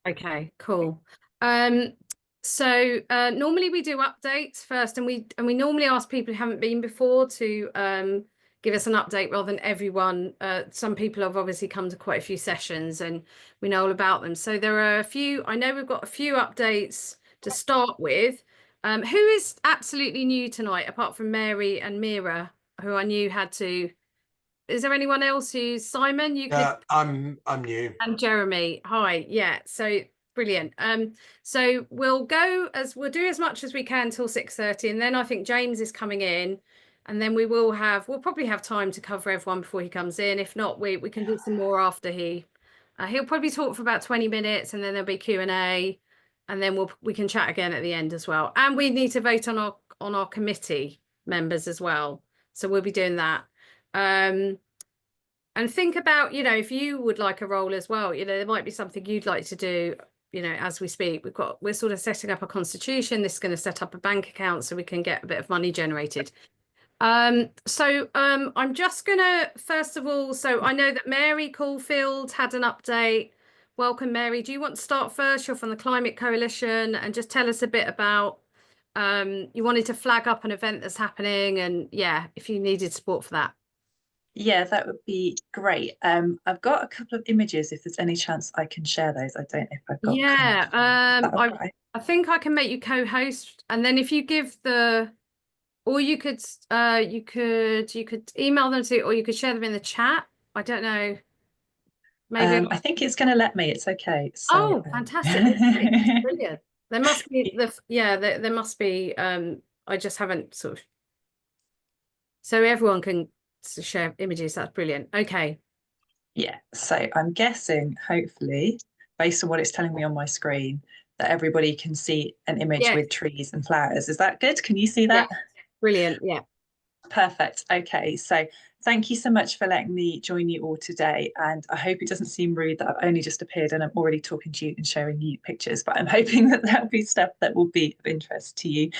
Okay, cool. So normally we do updates first, and we normally ask people who haven't been before to give us an update rather than everyone. Some people have obviously come to quite a few sessions and we know all about them. So there are a few, I know we've got a few updates to start with. Who is absolutely new tonight, apart from Mary and Mira, who I knew had to. Is there anyone else who's Simon? You could. Yeah, I'm new. And Jeremy, hi. Yeah, so brilliant. So we'll do as much as we can till 6:30, and then I think James is coming in, and then we'll probably have time to cover everyone before he comes in. If not, we can do some more after he'll probably talk for about 20 minutes, and then there'll be Q&A, and then we can chat again at the end as well. And we need to vote on our committee members as well. So we'll be doing that. And think about, if you would like a role as well, there might be something you'd like to do, as we speak. We're sort of setting up a constitution. This is going to set up a bank account so we can get a bit of money generated. I'm just gonna, first of all, so I know that Mary Caulfield had an update. Welcome, Mary. Do you want to start first? You're from the Climate Coalition, and just tell us a bit about, you wanted to flag up an event that's happening, and yeah, if you needed support for that. Yeah, that would be great. I've got a couple of images if there's any chance I can share those. I don't know if I've got Yeah, Canopy. Is that all right? I think I can make you co-host, and then if you give or you could email them to, or you could share them in the chat. I don't know. Maybe. I think it's going to let me. It's okay. So, Oh, fantastic! Okay, that's brilliant. There must be there must be. I just haven't sort of. So everyone can share images. That's brilliant. Okay. yeah. So I'm guessing, hopefully, based on what it's telling me on my screen, that everybody can see an image Yeah. with trees and flowers. Is that good? Can you see Yeah. that? Brilliant. Yeah. Perfect. Okay, so thank you so much for letting me join you all today. And I hope it doesn't seem rude that I've only just appeared and I'm already talking to you and showing you pictures, but I'm hoping that that'll be stuff that will be of interest to you.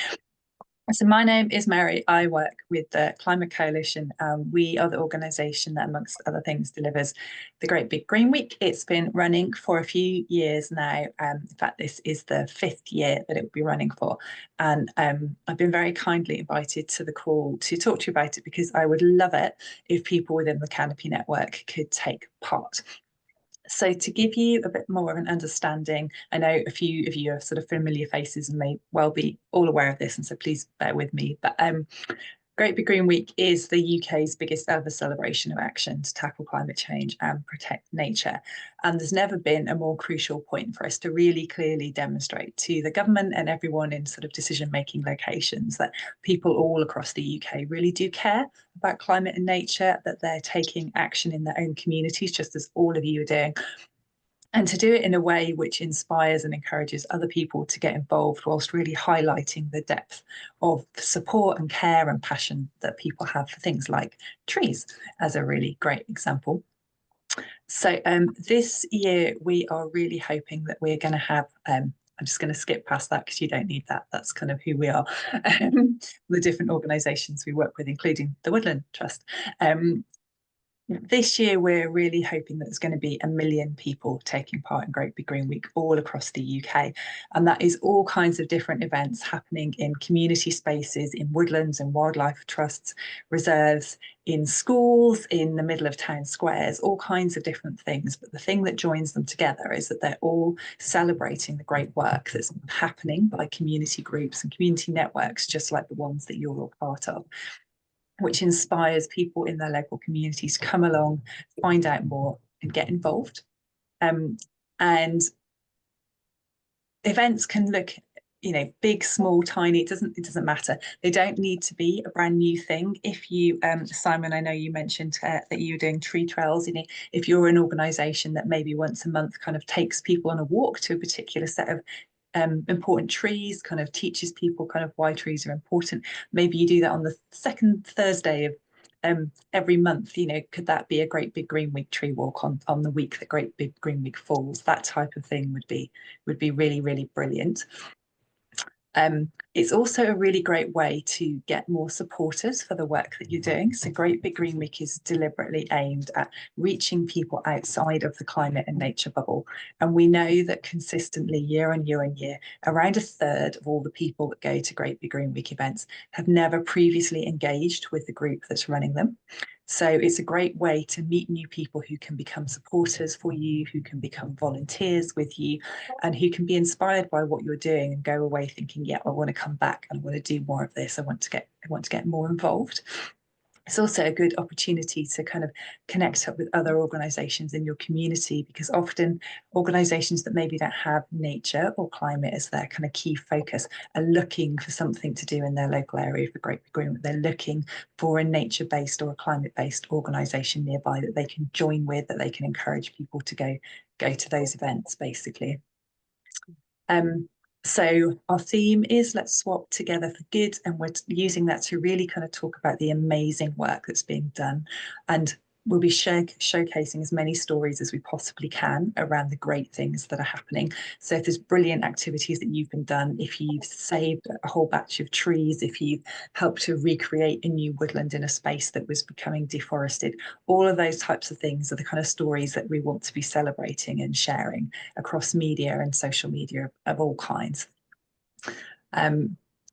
So my name is Mary. I work with the Climate Coalition. We are the organisation that, amongst other things, delivers the Great Big Green Week. It's been running for a few years now. In fact, this is the 5th year that it will be running for. And I've been very kindly invited to the call to talk to you about it because I would love it if people within the Canopy network could take part. So to give you a bit more of an understanding, I know a few of you are sort of familiar faces and may well be all aware of this, and so please bear with me. But Great Big Green Week is the UK's biggest ever celebration of action to tackle climate change and protect nature. And there's never been a more crucial point for us to really clearly demonstrate to the government and everyone in sort of decision-making locations that people all across the UK really do care about climate and nature, that they're taking action in their own communities, just as all of you are doing, and to do it in a way which inspires and encourages other people to get involved whilst really highlighting the depth of support and care and passion that people have for things like trees as a really great example. So this year we are really hoping that we're going to have I'm just going to skip past that because you don't need that. That's kind of who we are. The different organisations we work with, including the Woodland Trust. This year, we're really hoping that there's going to be 1 million people taking part in Great Big Green Week all across the UK. And that is all kinds of different events happening in community spaces, in woodlands and wildlife trusts, reserves, in schools, in the middle of town squares, all kinds of different things. But the thing that joins them together is that they're all celebrating the great work that's happening by community groups and community networks, just like the ones that you're all part of, which inspires people in their local communities to come along, find out more, and get involved. And events can look, big, small, tiny. It doesn't matter. They don't need to be a brand new thing. If you, Simon, I know you mentioned that you were doing tree trails. If you're an organisation that maybe once a month kind of takes people on a walk to a particular set of important trees, kind of teaches people kind of why trees are important. Maybe you do that on the second Thursday of every month. Could that be a Great Big Green Week tree walk on the week that Great Big Green Week falls? That type of thing would be really, really brilliant. It's also a really great way to get more supporters for the work that you're doing. So Great Big Green Week is deliberately aimed at reaching people outside of the climate and nature bubble. And we know that consistently, year on year on year, around a third of all the people that go to Great Big Green Week events have never previously engaged with the group that's running them. So it's a great way to meet new people who can become supporters for you, who can become volunteers with you, and who can be inspired by what you're doing and go away thinking, yeah, I want to come back and I want to do more of this. I want to get more involved. It's also a good opportunity to kind of connect up with other organisations in your community, because often organisations that maybe don't have nature or climate as their kind of key focus are looking for something to do in their local area for Great Big Green. They're looking for a nature-based or a climate-based organisation nearby that they can join with, that they can encourage people to go to those events, basically. So our theme is Let's Swap Together for Good, and we're using that to really kind of talk about the amazing work that's being done. And we'll be showcasing as many stories as we possibly can around the great things that are happening. So if there's brilliant activities that you've been done, if you've saved a whole batch of trees, if you've helped to recreate a new woodland in a space that was becoming deforested, all of those types of things are the kind of stories that we want to be celebrating and sharing across media and social media of all kinds.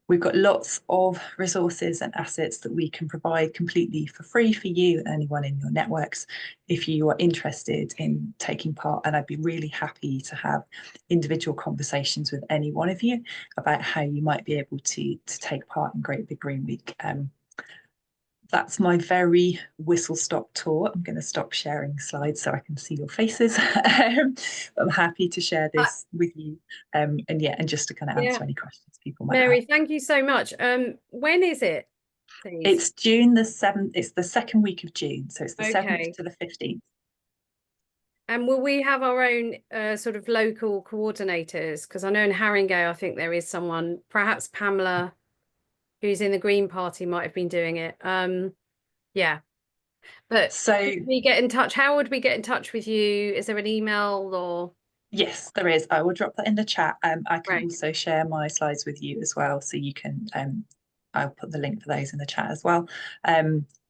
We've got lots of resources and assets that we can provide completely for free for you and anyone in your networks if you are interested in taking part. And I'd be really happy to have individual conversations with any one of you about how you might be able to take part in Great Big Green Week. That's my very whistle-stop tour. I'm going to stop sharing slides so I can see your faces. I'm happy to share this with you, and just to kind of answer any questions people might Mary, have. thank you so much. When is it, please? It's June the 7th. It's the second week of June, so it's the 7th to the 15th. And will we have our own sort of local coordinators? Because I know in Haringey, I think there is someone, perhaps Pamela, who's in the Green Party, might have been doing it. Yeah. But So we get in touch. How would we get in touch with you? Is there an email or? yes, there is. I will drop that in the chat. I can Right. also share my slides with you as well, so you can. I'll put the link for those in the chat as well.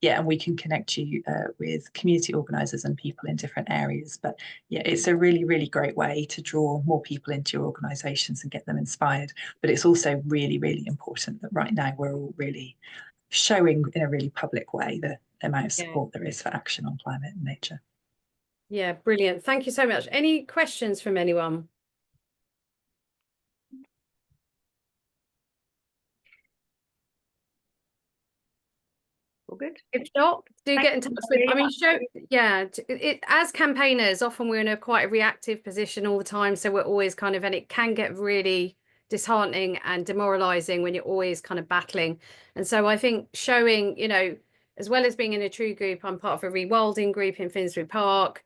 Yeah, and we can connect you with community organisers and people in different areas. But yeah, it's a really, really great way to draw more people into your organisations and get them inspired. But it's also really, really important that right now we're all really showing in a really public way the amount of support there is for action on climate and nature. Yeah, brilliant. Thank you so much. Any questions from anyone? All good. If not, do get in touch with, I mean, as campaigners, often we're in a quite a reactive position all the time. So we're always kind of, and it can get really disheartening and demoralizing when you're always kind of battling. And so I think showing, as well as being in a tree group, I'm part of a rewilding group in Finsbury Park.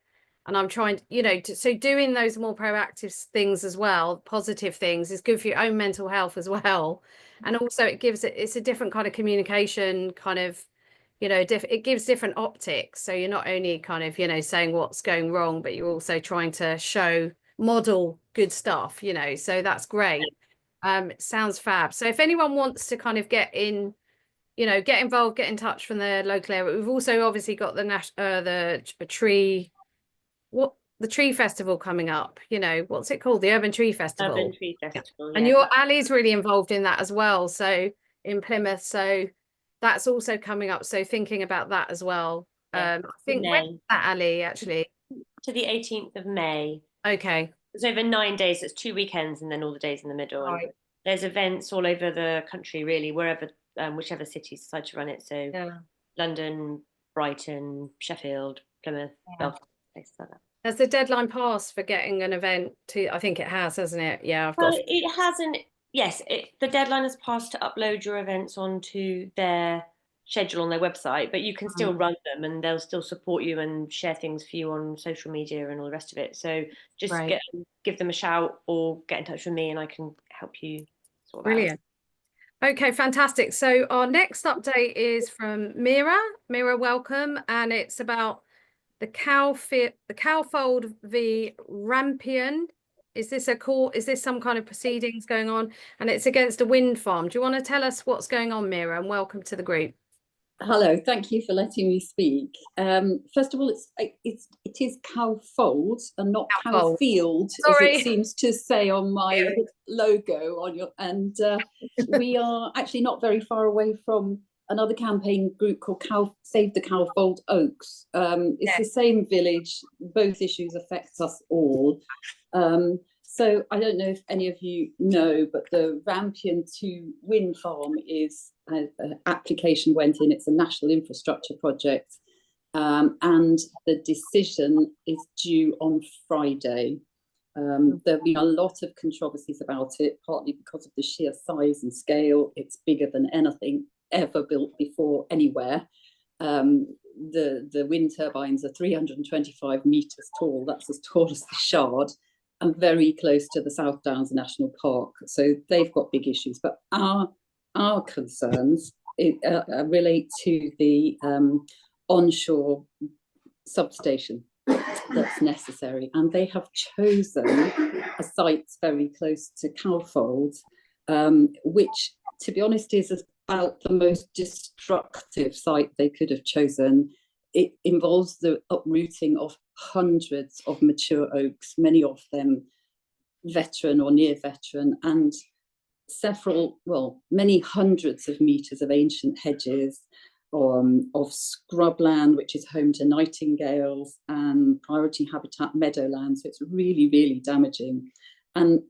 And I'm trying, so doing those more proactive things as well, positive things, is good for your own mental health as well. And also it's a different kind of communication kind of, it gives different optics. So you're not only kind of, saying what's going wrong, but you're also trying to model good stuff, so that's great. It sounds fab. So if anyone wants to kind of get involved, get in touch from the local area. We've also obviously got the tree festival coming up, what's it called? The Urban Tree Festival. Urban Tree Festival, and your Ali's really involved in that as well, so in Plymouth, so that's also coming up, so thinking about that as well. I think when's that, Ali, actually? To the 18th of May. Okay, it's over 9 days. It's 2 weekends and then all the days in the middle. right. And there's events all over the country, really, wherever whichever cities decide to run it. So London, Brighton, Sheffield, Plymouth, Belfast, places like that. Has the deadline passed for getting an event to? I think it has, hasn't it? Yeah, it hasn't. Yes, the deadline has passed to upload your events onto their schedule on their website, but you can still run them and they'll still support you and share things for you on social media and all the rest of it. So just give them a shout or get in touch with me and I can help you sort of brilliant. Okay, fantastic. So our next update is from Mira. Mira, welcome. And it's about the cowfold v Rampion Is this a court? Is this some kind of proceedings going on? And it's against a wind farm. Do you want to tell us what's going on, Mira? And welcome to the group. Hello, thank you for letting me speak. First of all, it is Cowfold and not Cowfold. Cowfield, Sorry. as it seems to say on my logo on your. And we are actually not very far away from another campaign group called Save the Cowfold Oaks. It's the same village. Both issues affect us all. So I don't know if any of you know, but the Rampion 2 wind farm is an application went in. It's a national infrastructure project, and the decision is due on Friday. There'll be a lot of controversies about it, partly because of the sheer size and scale. It's bigger than anything ever built before anywhere. The wind turbines are 325 metres tall. That's as tall as the Shard, and very close to the South Downs National Park. So they've got big issues. But our concerns relate to the onshore substation that's necessary. And they have chosen a site very close to Cowfold, which, to be honest, is about the most destructive site they could have chosen. It involves the uprooting of hundreds of mature oaks, many of them veteran or near veteran, and many hundreds of metres of ancient hedges, of scrubland, which is home to nightingales, and priority habitat meadowland. So it's really, really damaging. And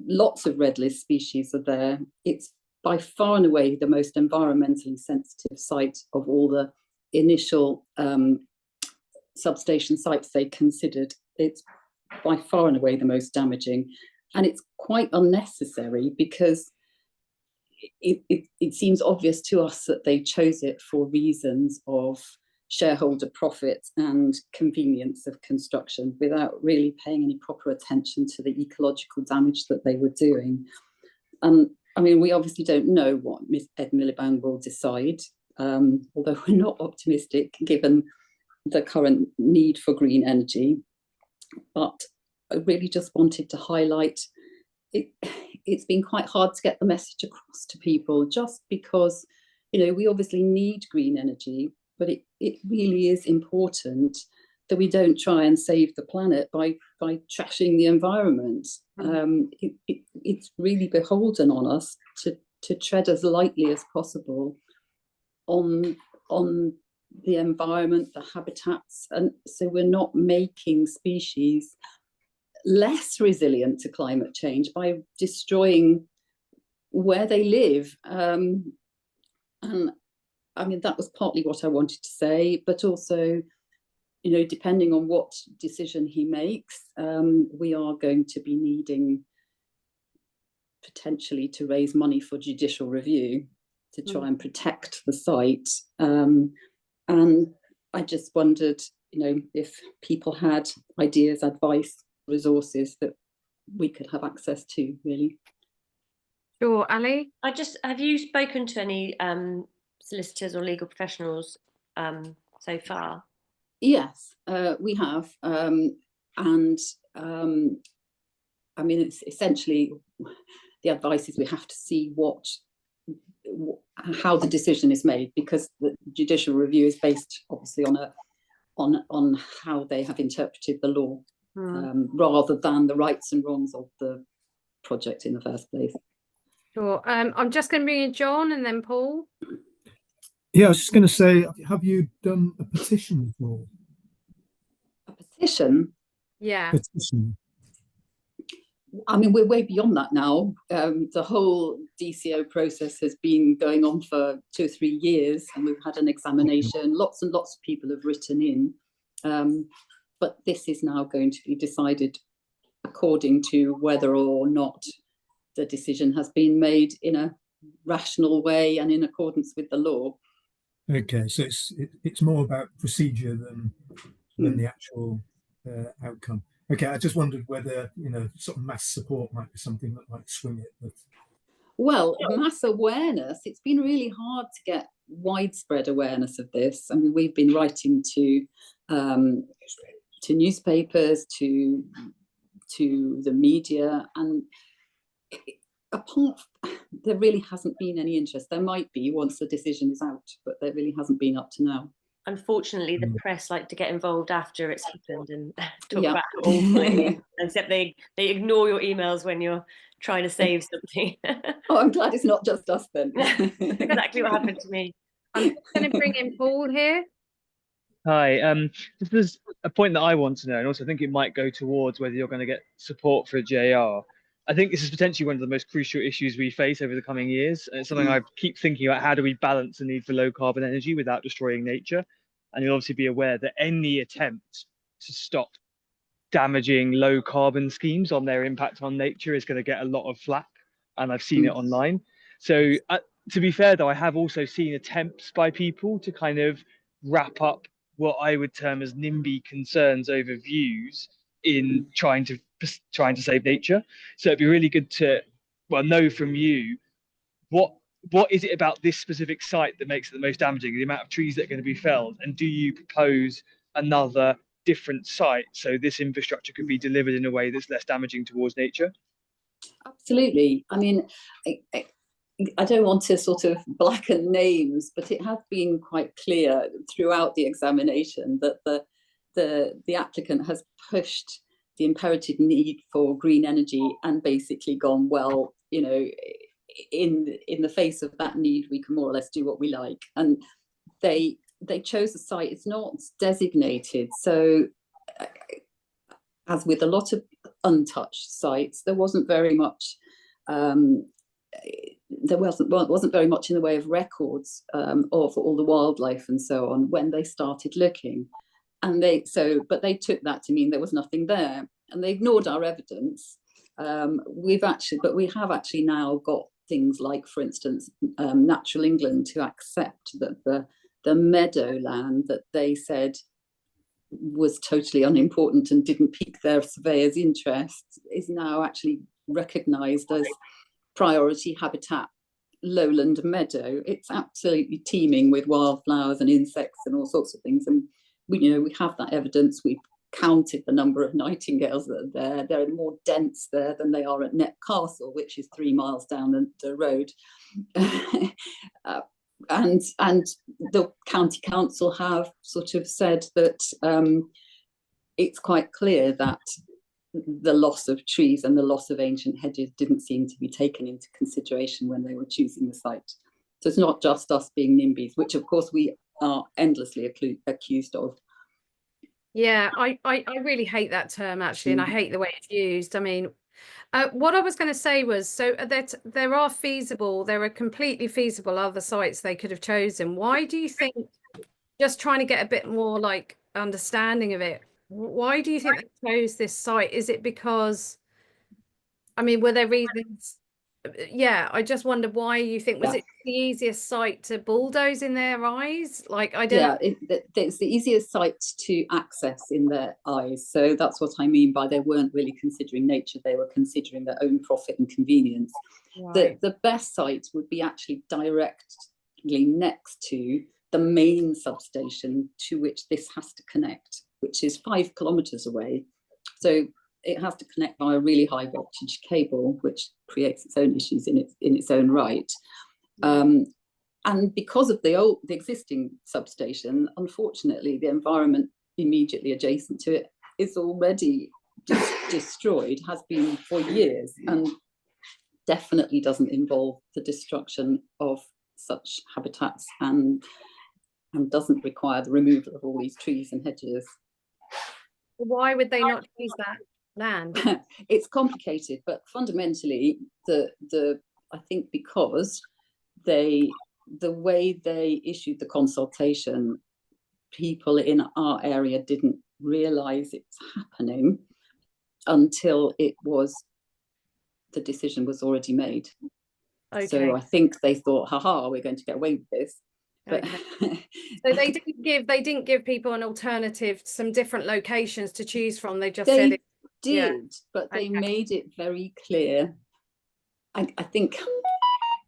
lots of red list species are there. It's by far and away the most environmentally sensitive site of all the initial substation sites they considered. It's by far and away the most damaging, and it's quite unnecessary because it seems obvious to us that they chose it for reasons of shareholder profit and convenience of construction, without really paying any proper attention to the ecological damage that they were doing. I mean, we obviously don't know what Ms. Ed Miliband will decide, although we're not optimistic given the current need for green energy. But I really just wanted to highlight it. It's been quite hard to get the message across to people, just because, you know, we obviously need green energy, but it really is important that we don't try and save the planet by trashing the environment. It's really beholden on us to tread as lightly as possible on the environment, the habitats, and so we're not making species less resilient to climate change by destroying where they live. And I mean, that was partly what I wanted to say, but also, you know, depending on what decision he makes, we are going to be needing potentially to raise money for judicial review to try and protect the site. And I just wondered, you know, if people had ideas, advice, resources that we could have access to, really. Sure, Ali? Have you spoken to any solicitors or legal professionals so far? Yes, we have. And I mean, it's essentially the advice is we have to see how the decision is made, because the judicial review is based obviously on how they have interpreted the law, rather than the rights and wrongs of the project in the first place. Sure. I'm just going to bring in John and then Paul. Yeah, I was just going to say, have you done a petition before? A petition? Yeah. Petition. I mean, we're way beyond that now. The whole DCO process has been going on for 2 or 3 years, and we've had an examination. Lots and lots of people have written in, but this is now going to be decided according to whether or not the decision has been made in a rational way and in accordance with the law. Okay, so it's more about procedure than the actual outcome. Okay, I just wondered whether, you know, sort of mass support might be something that might swing it. But... Well, mass awareness, it's been really hard to get widespread awareness of this. I mean, we've been writing to newspapers, to to the media, and there really hasn't been any interest. There might be once the decision is out, but there really hasn't been up to now. Unfortunately, the press like to get involved after it's happened and talk Yeah. about how awful it is, except they ignore your emails when you're trying to save something. Oh, I'm glad it's not just us then. Exactly what happened to me. I'm going to bring in Paul here. Hi, this is a point that I want to know, and also I think it might go towards whether you're going to get support for a JR. I think this is potentially one of the most crucial issues we face over the coming years. And it's something I keep thinking about: how do we balance the need for low carbon energy without destroying nature? And you'll obviously be aware that any attempt to stop damaging low carbon schemes on their impact on nature is going to get a lot of flack, and I've seen it online. So to be fair though, I have also seen attempts by people to kind of wrap up what I would term as NIMBY concerns over views in trying to save nature. So it'd be really good to know from you what is it about this specific site that makes it the most damaging, the amount of trees that are going to be felled, and do you propose another different site so this infrastructure could be delivered in a way that's less damaging towards nature? Absolutely. I mean, I don't want to sort of blacken names, but it has been quite clear throughout the examination that the applicant has pushed the imperative need for green energy and basically gone, well, you know, in the face of that need, we can more or less do what we like. And they chose a site. It's not designated. So as with a lot of untouched sites, there wasn't very much there wasn't very much in the way of records of all the wildlife and so on when they started looking, and but they took that to mean there was nothing there, and they ignored our evidence. We have actually now got things like, for instance, Natural England to accept that the meadowland that they said was totally unimportant and didn't pique their surveyors' interest is now actually recognised as priority habitat lowland meadow. It's absolutely teeming with wildflowers and insects and all sorts of things, and we have that evidence. We've counted the number of nightingales that are there. They're more dense there than they are at Knepp Castle, which is 3 miles down the road. And the county council have sort of said that it's quite clear that the loss of trees and the loss of ancient hedges didn't seem to be taken into consideration when they were choosing the site. So it's not just us being NIMBYs, which of course we are endlessly accused of. Yeah, I really hate that term actually, and I hate the way it's used. I mean, what I was going to say was, so that there are completely feasible other sites they could have chosen. Why do you think, just trying to get a bit more like understanding of it, why do you think they chose this site? Is it because, I mean, were there reasons? Yeah, I just wonder why you think, was it the easiest site to bulldoze in their eyes? Like, I don't. Yeah, it's the easiest site to access in their eyes. So that's what I mean by they weren't really considering nature, they were considering their own profit and convenience. Right. The best site would be actually directly next to the main substation to which this has to connect, which is 5 kilometres away. So it has to connect by a really high voltage cable, which creates its own issues in its own right. And because of the existing substation, unfortunately, the environment immediately adjacent to it is already destroyed, has been for years, and definitely doesn't involve the destruction of such habitats and doesn't require the removal of all these trees and hedges. Why would they not choose that land? It's complicated, but fundamentally, I think because the way they issued the consultation, people in our area didn't realise it's happening until the decision was already made. Okay. So I think they thought, haha, we're going to get away with this. But okay. So they didn't give people an alternative, some different locations to choose from. They just said it did, but they made it very clear. I think,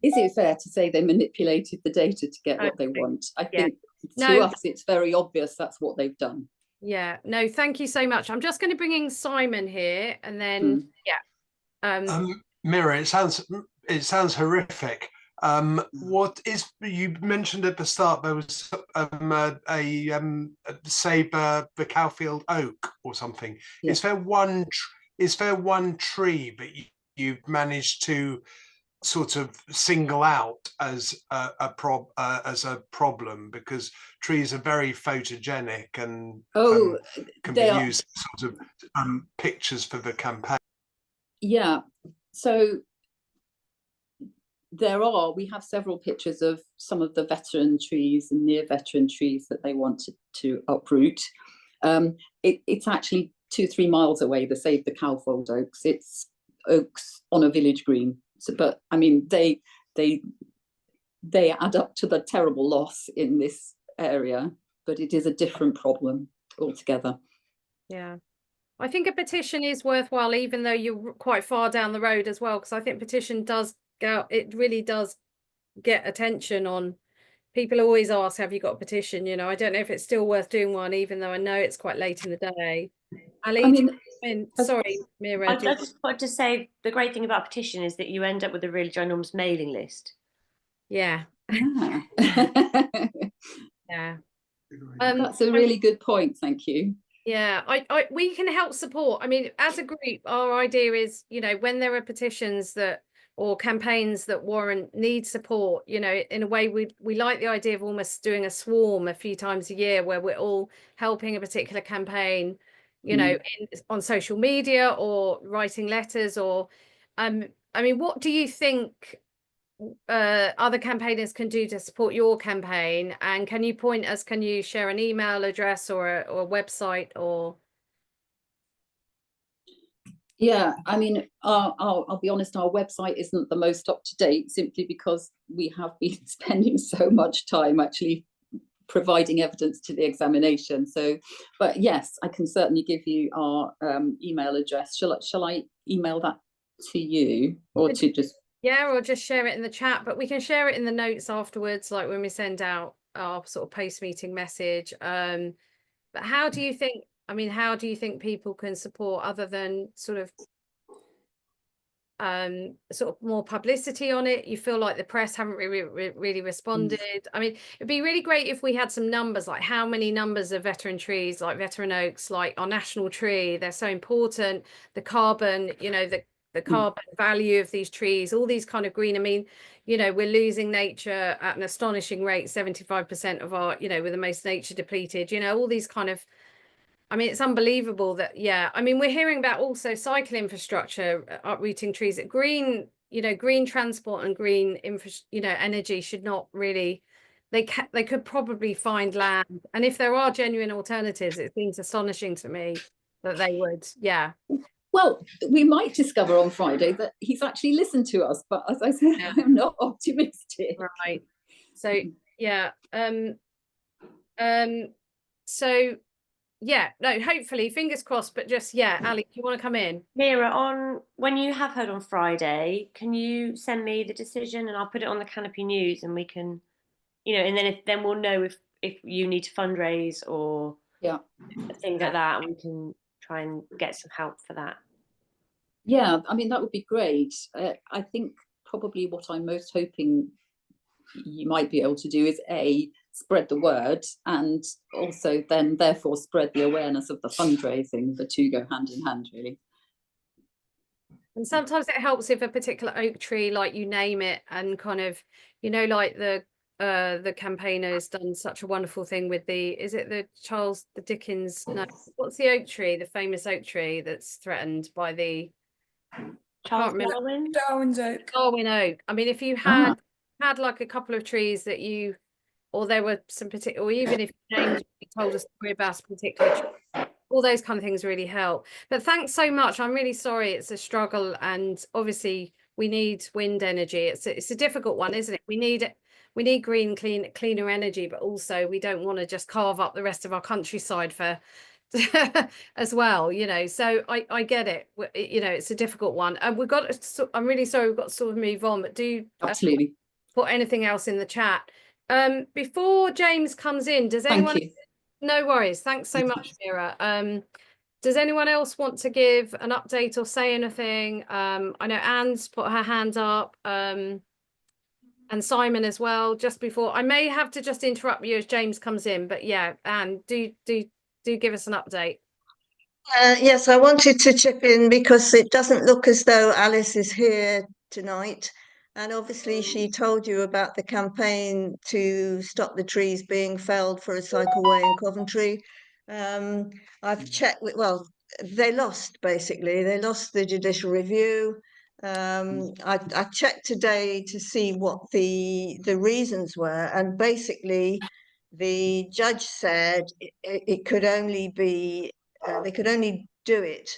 is it fair to say they manipulated the data to get what they want? I think to us it's very obvious that's what they've done. Yeah, no, thank you so much. I'm just going to bring in Simon here, and then Mira, it sounds horrific. What is, you mentioned at the start there was a sabre, the Cowfield oak or something. Yeah. Is there one tree that you've managed to sort of single out as a problem, because trees are very photogenic and can be used as sort of pictures for the campaign? Yeah, so we have several pictures of some of the veteran trees and near veteran trees that they wanted to uproot. It's actually 2-3 miles away, the Save the Cowfold oaks. It's oaks on a village green. So, but I mean, they add up to the terrible loss in this area, but it is a different problem altogether. Yeah. I think a petition is worthwhile, even though you're quite far down the road as well, because I think petition does go, it really does get attention on. People always ask, have you got a petition? You know, I don't know if it's still worth doing one, even though I know it's quite late in the day. Ali, I mean, sorry, Mira. I just wanted to say the great thing about petition is that you end up with a really ginormous mailing list. Yeah. Yeah. Yeah. That's a really good point. Thank you. Yeah, we can help support. I mean, as a group, our idea is, you know, when there are petitions that or campaigns that need support, you know, in a way we like the idea of almost doing a swarm a few times a year where we're all helping a particular campaign, you know, on social media or writing letters or I mean, what do you think other campaigners can do to support your campaign, and can you share an email address or a website or? Yeah, I mean, I'll be honest, our website isn't the most up to date, simply because we have been spending so much time actually providing evidence to the examination. So, but yes, I can certainly give you our email address. Shall I email that to you, or to just? Yeah, or just share it in the chat, but we can share it in the notes afterwards, like when we send out our sort of post-meeting message. But how do you think, I mean, how do you think people can support other than sort of more publicity on it? You feel like the press haven't really responded? I mean, it'd be really great if we had some numbers, like how many numbers of veteran trees, like veteran oaks, like our national tree, they're so important, the carbon, you know, the carbon value of these trees, all these kind of green. I mean, you know, we're losing nature at an astonishing rate, 75% of our, you know, we're the most nature depleted, you know, all these kind of, I mean, it's unbelievable that, yeah, I mean, we're hearing about also cycle infrastructure, uprooting trees, green, you know, green transport and green you know, energy should not really, they could probably find land. And if there are genuine alternatives, it seems astonishing to me that they would, yeah. Well, we might discover on Friday that he's actually listened to us, but as I said, yeah. I'm not optimistic. Right. So, yeah. So, yeah, no, hopefully, fingers crossed, but just, yeah, Ali, do you want to come in? Mira, when you have heard on Friday, can you send me the decision and I'll put it on the Canopy News, and we can, you know, and then we'll know if you need to fundraise or things like that, and we can try and get some help for that. Yeah, I mean, that would be great. I think probably what I'm most hoping you might be able to do is spread the word, and also then therefore spread the awareness of the fundraising. The two go hand in hand, really. And sometimes it helps if a particular oak tree, like you name it, and kind of, you know, like the campaigner has done such a wonderful thing with is it the Dickens, no, what's the oak tree, the famous oak tree that's threatened by the Darwin's oak. Darwin oak. I mean, if you had like a couple of trees that you, or there were some particular, or even if you told a story about a particular tree, all those kind of things really help. But thanks so much. I'm really sorry it's a struggle, and obviously we need wind energy. It's a difficult one, isn't it? We need green, cleaner energy, but also we don't want to just carve up the rest of our countryside for as well, you know. So I get it, you know, it's a difficult one, and I'm really sorry we've got to sort of move on, but do absolutely put anything else in the chat before James comes in. Does anyone No worries. Thanks so much, Mira. Does anyone else want to give an update or say anything? I know Anne's put her hand up, and Simon as well. Just before, I may have to just interrupt you as James comes in, but yeah, Anne, do give us an update. Yes, I wanted to chip in because it doesn't look as though Alice is here tonight. And obviously she told you about the campaign to stop the trees being felled for a cycleway in Coventry. I've checked with, well, they lost basically, they lost the judicial review. I checked today to see what the reasons were, and basically the judge said it could only be they could only do it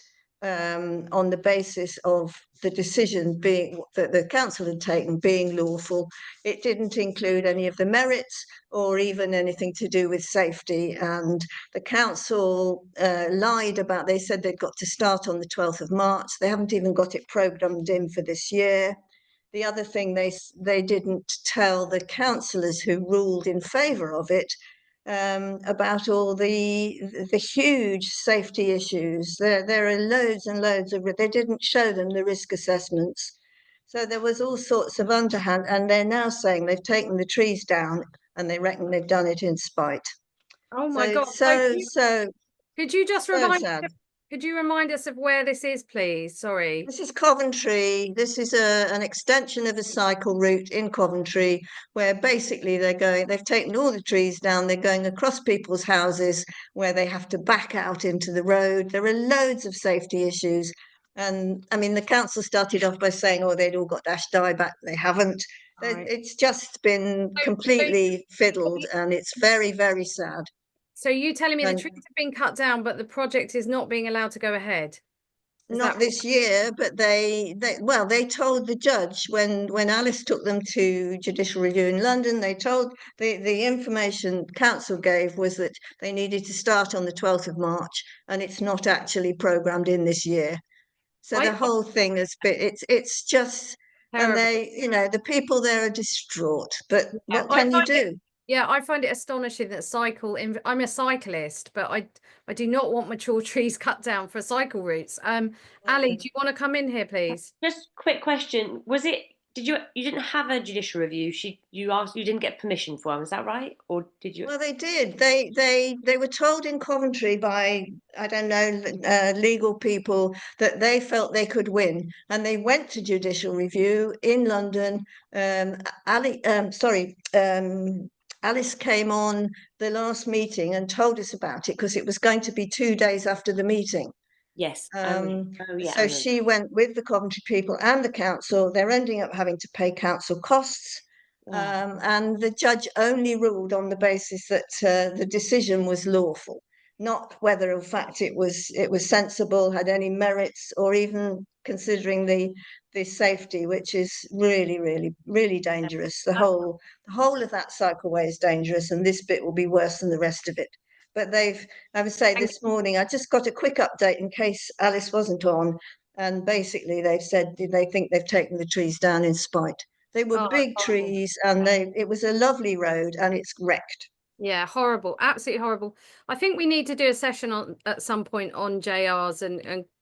on the basis of the decision being that the council had taken being lawful. It didn't include any of the merits or even anything to do with safety. And the council lied about, they said they'd got to start on the 12th of March. They haven't even got it programmed in for this year. The other thing they didn't tell the councillors who ruled in favour of it about all the huge safety issues. There are loads and loads of. They didn't show them the risk assessments, so there was all sorts of underhand. And they're now saying they've taken the trees down, and they reckon they've done it in spite. Oh my So God! Could you just remind? sad. Could you remind us of where this is, please? Sorry. This is Coventry. This is an extension of a cycle route in Coventry, where basically they've taken all the trees down, they're going across people's houses where they have to back out into the road. There are loads of safety issues. And I mean, the council started off by saying, oh, they'd all got dash dieback. They haven't. Right. It's just been completely fiddled, and it's very, very sad. So you telling me And the trees have been cut down, but the project is not being allowed to go ahead? Not this year, but they told the judge when Alice took them to judicial review in London, they told the information council gave was that they needed to start on the 12th of March, and it's not actually programmed in this year. So the whole thing has been, it's just, terrible. And they, the people there are distraught, but what can you do? Yeah, I find it astonishing that I'm a cyclist, but I do not want mature trees cut down for cycle routes. Ali, do you want to come in here, please? Just quick question. Was it, you didn't have a judicial review? You didn't get permission for one, is that right? Or did you? Well, they did. They were told in Coventry by, I don't know, legal people that they felt they could win, and they went to judicial review in London. Alice came on the last meeting and told us about it because it was going to be 2 days after the meeting. Yes. So she went with the Coventry people and the council. They're ending up having to pay council costs. And the judge only ruled on the basis that the decision was lawful, not whether in fact it was sensible, had any merits, or even considering the safety, which is really, really, really dangerous. The whole of that cycleway is dangerous, and this bit will be worse than the rest of it. But I would say this morning, I just got a quick update in case Alice wasn't on, and basically they've said they think they've taken the trees down in spite. They were big trees, and it was a lovely road, and it's wrecked. Yeah, horrible, absolutely horrible. I think we need to do a session at some point on JRs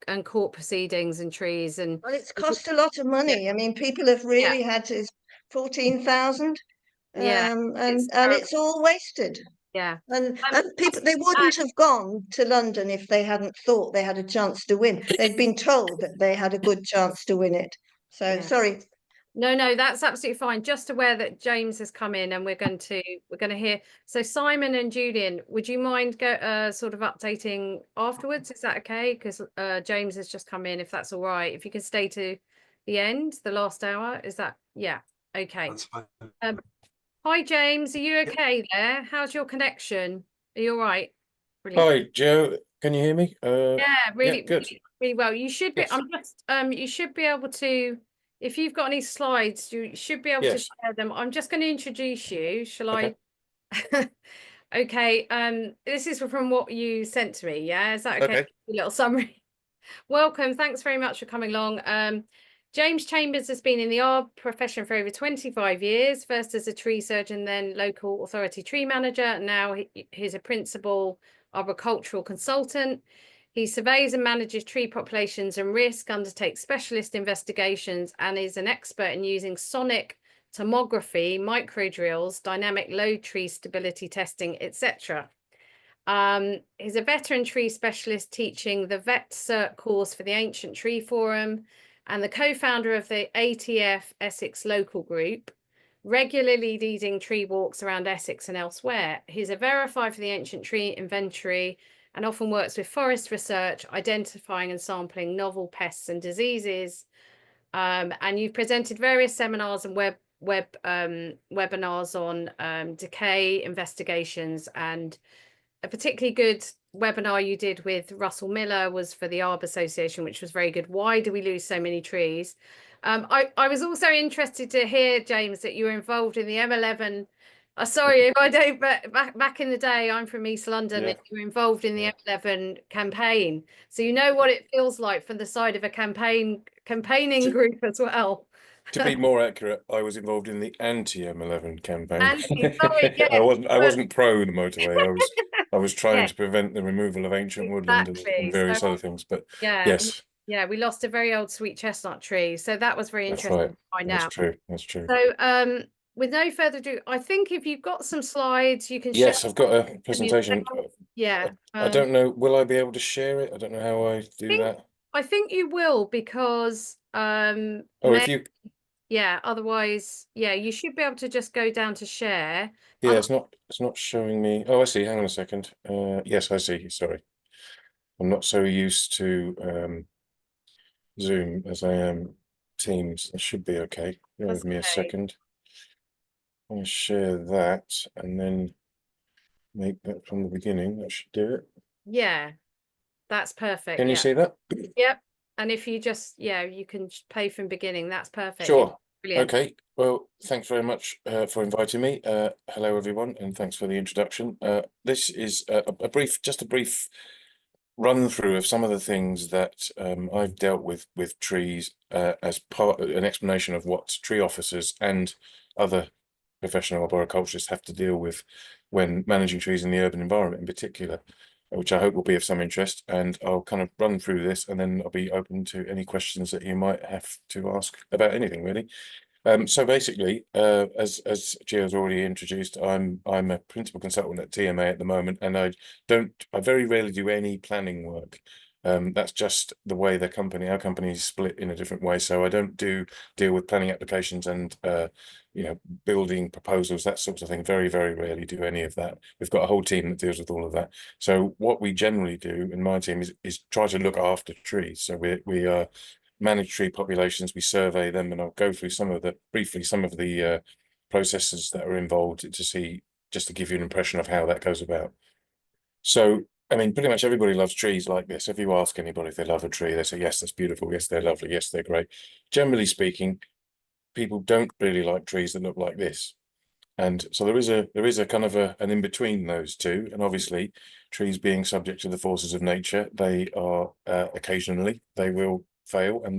and court proceedings and trees. And well, it's cost a lot of money. Yeah. I mean, people have really had to 14,000. Yeah, and it's all wasted. Yeah, and people, they wouldn't have gone to London if they hadn't thought they had a chance to win. They'd been told that they had a good chance to win it. So yeah. Sorry. No, that's absolutely fine. Just aware that James has come in, and we're going to hear. So Simon and Julian, would you mind sort of updating afterwards? Is that okay? Because James has just come in. If that's all right, if you can stay to the end, the last hour, is that okay? That's fine. Hi James, are you okay there? How's your connection? Are you all right? Brilliant. Hi Joe, can you hear me? Yeah, really, good. really well. You should be. Yes. You should be able to. If you've got any slides, you should be able to share them. I'm just going to introduce you. Shall I? Okay. This is from what you sent to me. Yeah, is that okay? A little summary. Welcome. Thanks very much for coming along. James Chambers has been in the ARB profession for over 25 years, first as a tree surgeon, then local authority tree manager, and now he's a principal arboricultural consultant. He surveys and manages tree populations and risk, undertakes specialist investigations, and is an expert in using sonic tomography, micro drills, dynamic load tree stability testing, etc. He's a veteran tree specialist teaching the Vet Cert course for the Ancient Tree Forum and the co-founder of the ATF Essex Local Group, regularly leading tree walks around Essex and elsewhere. He's a verifier for the Ancient Tree Inventory and often works with forest research, identifying and sampling novel pests and diseases. And you've presented various seminars and webinars on decay investigations, and a particularly good webinar you did with Russell Miller was for the Arb Association, which was very good. Why do we lose so many trees? I was also interested to hear, James, that you were involved in the M11. Sorry if I don't, but back in the day, I'm from East London, and you were involved in the M11 campaign. So you know what it feels like from the side of a campaigning group as well. To be more accurate, I was involved in the anti-M11 campaign. Sorry, yeah. I wasn't pro the motorway. I was trying to prevent the removal of ancient woodland and various other things. But yes. Yeah, we lost a very old sweet chestnut tree. So that was very interesting to find out. That's true. That's true. So with no further ado, I think if you've got some slides, you can share. Yes, I've got a presentation. Yeah. I don't know, will I be able to share it? I don't know how I do that. I think you will, because if you otherwise, you should be able to just go down to share. Yeah, it's not showing me. Oh, I see. Hang on a second. Yes, I see. Sorry. I'm not so used to Zoom as I am Teams. It should be okay. Give me a second. I'll share that and then make that from the beginning. That should do it. Yeah, that's perfect. Can you see that? Yep. And if you just, you can play from beginning. That's perfect. Sure. Brilliant. Okay. Well, thanks very much for inviting me. Hello, everyone, and thanks for the introduction. This is a brief run through of some of the things that I've dealt with trees as part of an explanation of what tree officers and other professional arboriculturists have to deal with when managing trees in the urban environment in particular, which I hope will be of some interest. And I'll kind of run through this, and then I'll be open to any questions that you might have to ask about anything really. So basically, as Gio's already introduced, I'm a principal consultant at TMA at the moment, and I very rarely do any planning work. That's just the way our company is split in a different way. So I don't deal with planning applications and building proposals, that sort of thing. Very, very rarely do any of that. We've got a whole team that deals with all of that. So what we generally do in my team is try to look after trees. So we manage tree populations, we survey them, and I'll go through briefly some of the processes that are involved just to give you an impression of how that goes about. So, I mean, pretty much everybody loves trees like this. If you ask anybody if they love a tree, they say, yes, that's beautiful. Yes, they're lovely. Yes, they're great. Generally speaking, people don't really like trees that look like this. And so there is a kind of an in between those two. And obviously, trees being subject to the forces of nature, they are occasionally, they will fail, and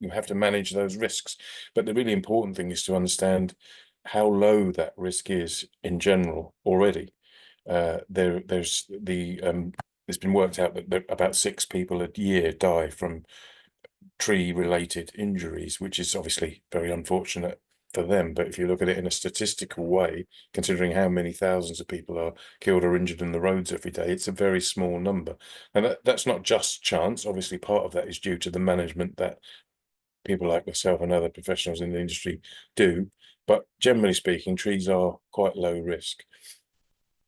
you have to manage those risks. But the really important thing is to understand how low that risk is in general already. It's been worked out that about 6 people a year die from tree-related injuries, which is obviously very unfortunate for them. But if you look at it in a statistical way, considering how many thousands of people are killed or injured in the roads every day, it's a very small number. And that's not just chance. Obviously, part of that is due to the management that people like myself and other professionals in the industry do. But generally speaking, trees are quite low risk.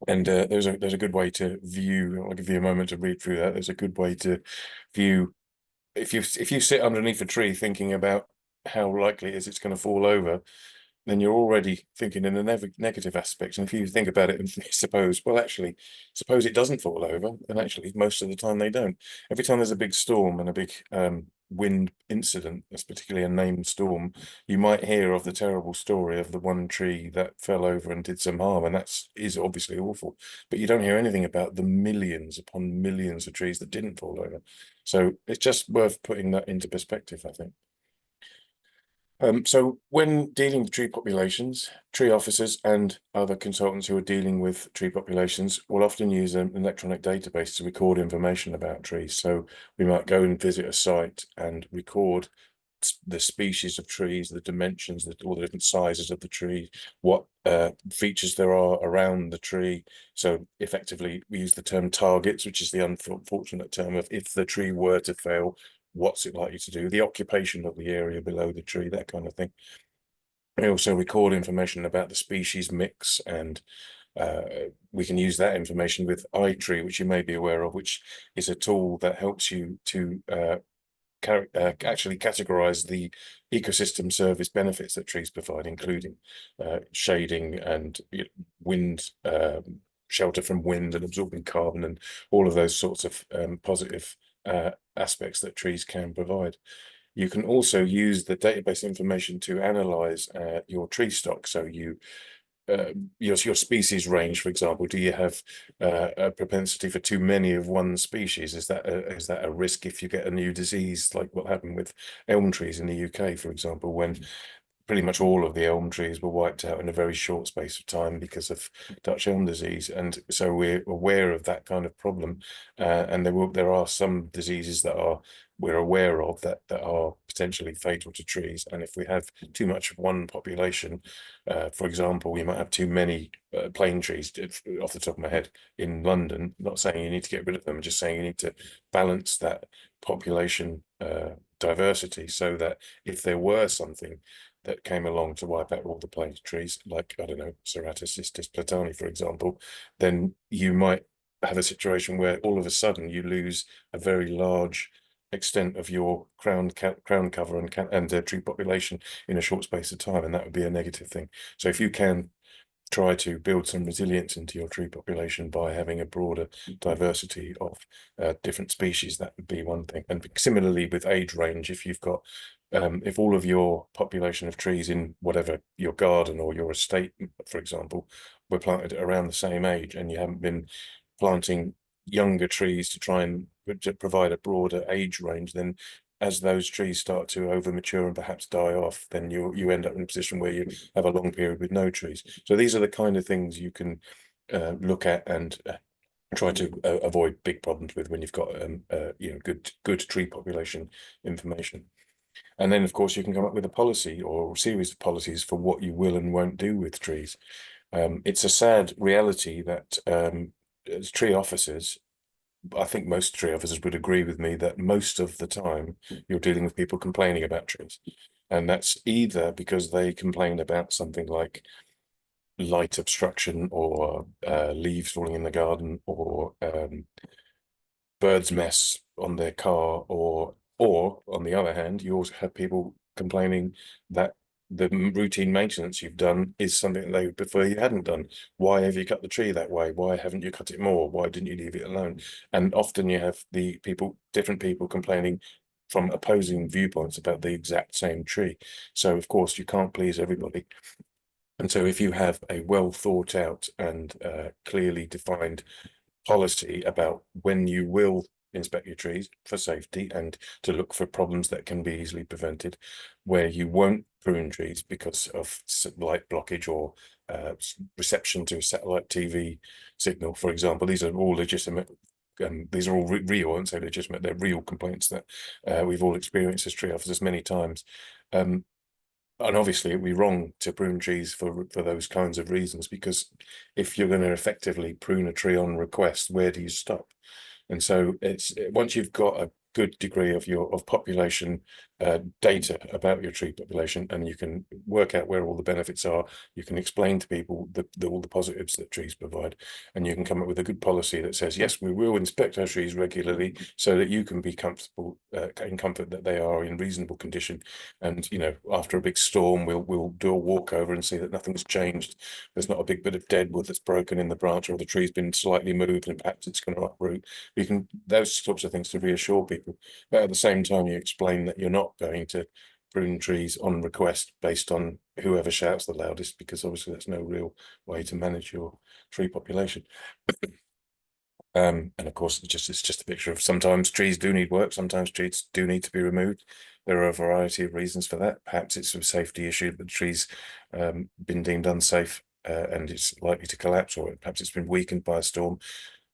And there's a good way to view. I'll give you a moment to read through that. There's a good way to view. If you sit underneath a tree thinking about how likely it is it's going to fall over, then you're already thinking in a negative aspect. And if you think about it and suppose it doesn't fall over, and actually most of the time they don't. Every time there's a big storm and a big wind incident, that's particularly a named storm, you might hear of the terrible story of the one tree that fell over and did some harm, and that is obviously awful. But you don't hear anything about the millions upon millions of trees that didn't fall over. So it's just worth putting that into perspective, I think. So when dealing with tree populations, tree officers and other consultants who are dealing with tree populations will often use an electronic database to record information about trees. So we might go and visit a site and record the species of trees, the dimensions, all the different sizes of the tree, what features there are around the tree. So effectively, we use the term targets, which is the unfortunate term of if the tree were to fail, what's it likely to do, the occupation of the area below the tree, that kind of thing. We also record information about the species mix, and we can use that information with iTree, which you may be aware of, which is a tool that helps you to actually categorize the ecosystem service benefits that trees provide, including shading and wind, shelter from wind and absorbing carbon, and all of those sorts of positive aspects that trees can provide. You can also use the database information to analyze your tree stock. So your species range, for example. Do you have a propensity for too many of one species? Is that a risk if you get a new disease, like what happened with elm trees in the UK, for example, when pretty much all of the elm trees were wiped out in a very short space of time because of Dutch elm disease? And so we're aware of that kind of problem, and there are some diseases that we're aware of that are potentially fatal to trees. And if we have too much of one population, for example, we might have too many plane trees, off the top of my head, in London. Not saying you need to get rid of them, just saying you need to balance that population diversity, so that if there were something that came along to wipe out all the plane trees, like, I don't know, Ceratocystis platani, for example, then you might have a situation where all of a sudden you lose a very large extent of your crown cover and tree population in a short space of time, and that would be a negative thing. So if you can try to build some resilience into your tree population by having a broader diversity of different species, that would be one thing. And similarly with age range, if you've got if all of your population of trees in whatever your garden or your estate, for example, were planted around the same age, and you haven't been planting younger trees to try and provide a broader age range, then as those trees start to over mature and perhaps die off, then you end up in a position where you have a long period with no trees. So these are the kind of things you can look at and try to avoid big problems with when you've got good tree population information. And then, of course, you can come up with a policy or a series of policies for what you will and won't do with trees. It's a sad reality that as tree officers, I think most tree officers would agree with me that most of the time you're dealing with people complaining about trees. And that's either because they complain about something like light obstruction, or leaves falling in the garden, or birds' mess on their car, or on the other hand, you also have people complaining that the routine maintenance you've done is something they would prefer you hadn't done. Why have you cut the tree that way? Why haven't you cut it more? Why didn't you leave it alone? And often you have different people complaining from opposing viewpoints about the exact same tree. So of course you can't please everybody. And so if you have a well thought out and clearly defined policy about when you will inspect your trees for safety and to look for problems that can be easily prevented, where you won't prune trees because of light blockage or reception to a satellite TV signal, for example. These are all legitimate. These are all real. I won't say legitimate. They're real complaints that we've all experienced as tree officers many times. And obviously it'd be wrong to prune trees for those kinds of reasons, because if you're going to effectively prune a tree on request, where do you stop? And so it's once you've got a good degree of population data about your tree population, and you can work out where all the benefits are, you can explain to people all the positives that trees provide, and you can come up with a good policy that says, yes, we will inspect our trees regularly so that you can be comfortable in comfort that they are in reasonable condition. And after a big storm, we'll do a walkover and see that nothing's changed. There's not a big bit of dead wood that's broken in the branch, or the tree's been slightly moved and perhaps it's going to uproot. You can those sorts of things to reassure people, but at the same time you explain that you're not going to prune trees on request based on whoever shouts the loudest, because obviously that's no real way to manage your tree population. And of course, it's just a picture of sometimes trees do need work, sometimes trees do need to be removed. There are a variety of reasons for that. Perhaps it's a safety issue, but the tree's been deemed unsafe and it's likely to collapse, or perhaps it's been weakened by a storm.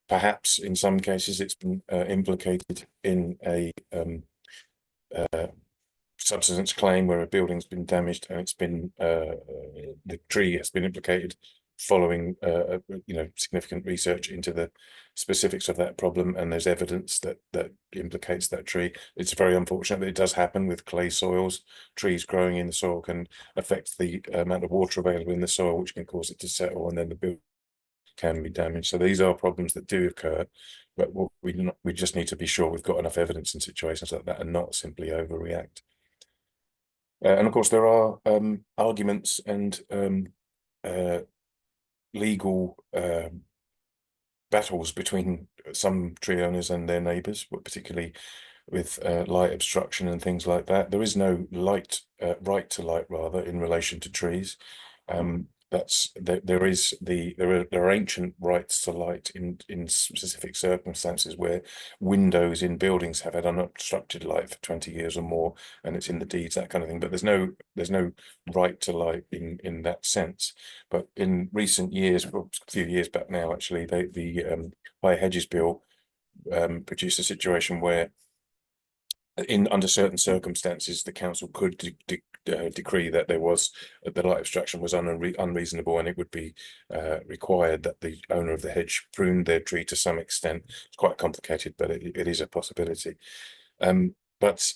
Perhaps in some cases it's been implicated in a subsidence claim where a building's been damaged and it's been the tree has been implicated following significant research into the specifics of that problem, and there's evidence that implicates that tree. It's very unfortunate that it does happen with clay soils. Trees growing in the soil can affect the amount of water available in the soil, which can cause it to settle, and then the building can be damaged. So these are problems that do occur, but we just need to be sure we've got enough evidence in situations like that and not simply overreact. And of course, there are arguments and legal battles between some tree owners and their neighbours, particularly with light obstruction and things like that. There is no right to light, rather, in relation to trees. There are ancient rights to light in specific circumstances where windows in buildings have had unobstructed light for 20 years or more, and it's in the deeds, that kind of thing. But there's no right to light in that sense. But in recent years, well, a few years back now, actually, the High Hedges Bill produced a situation where under certain circumstances, the council could decree that the light obstruction was unreasonable, and it would be required that the owner of the hedge prune their tree to some extent. It's quite complicated, but it is a possibility. But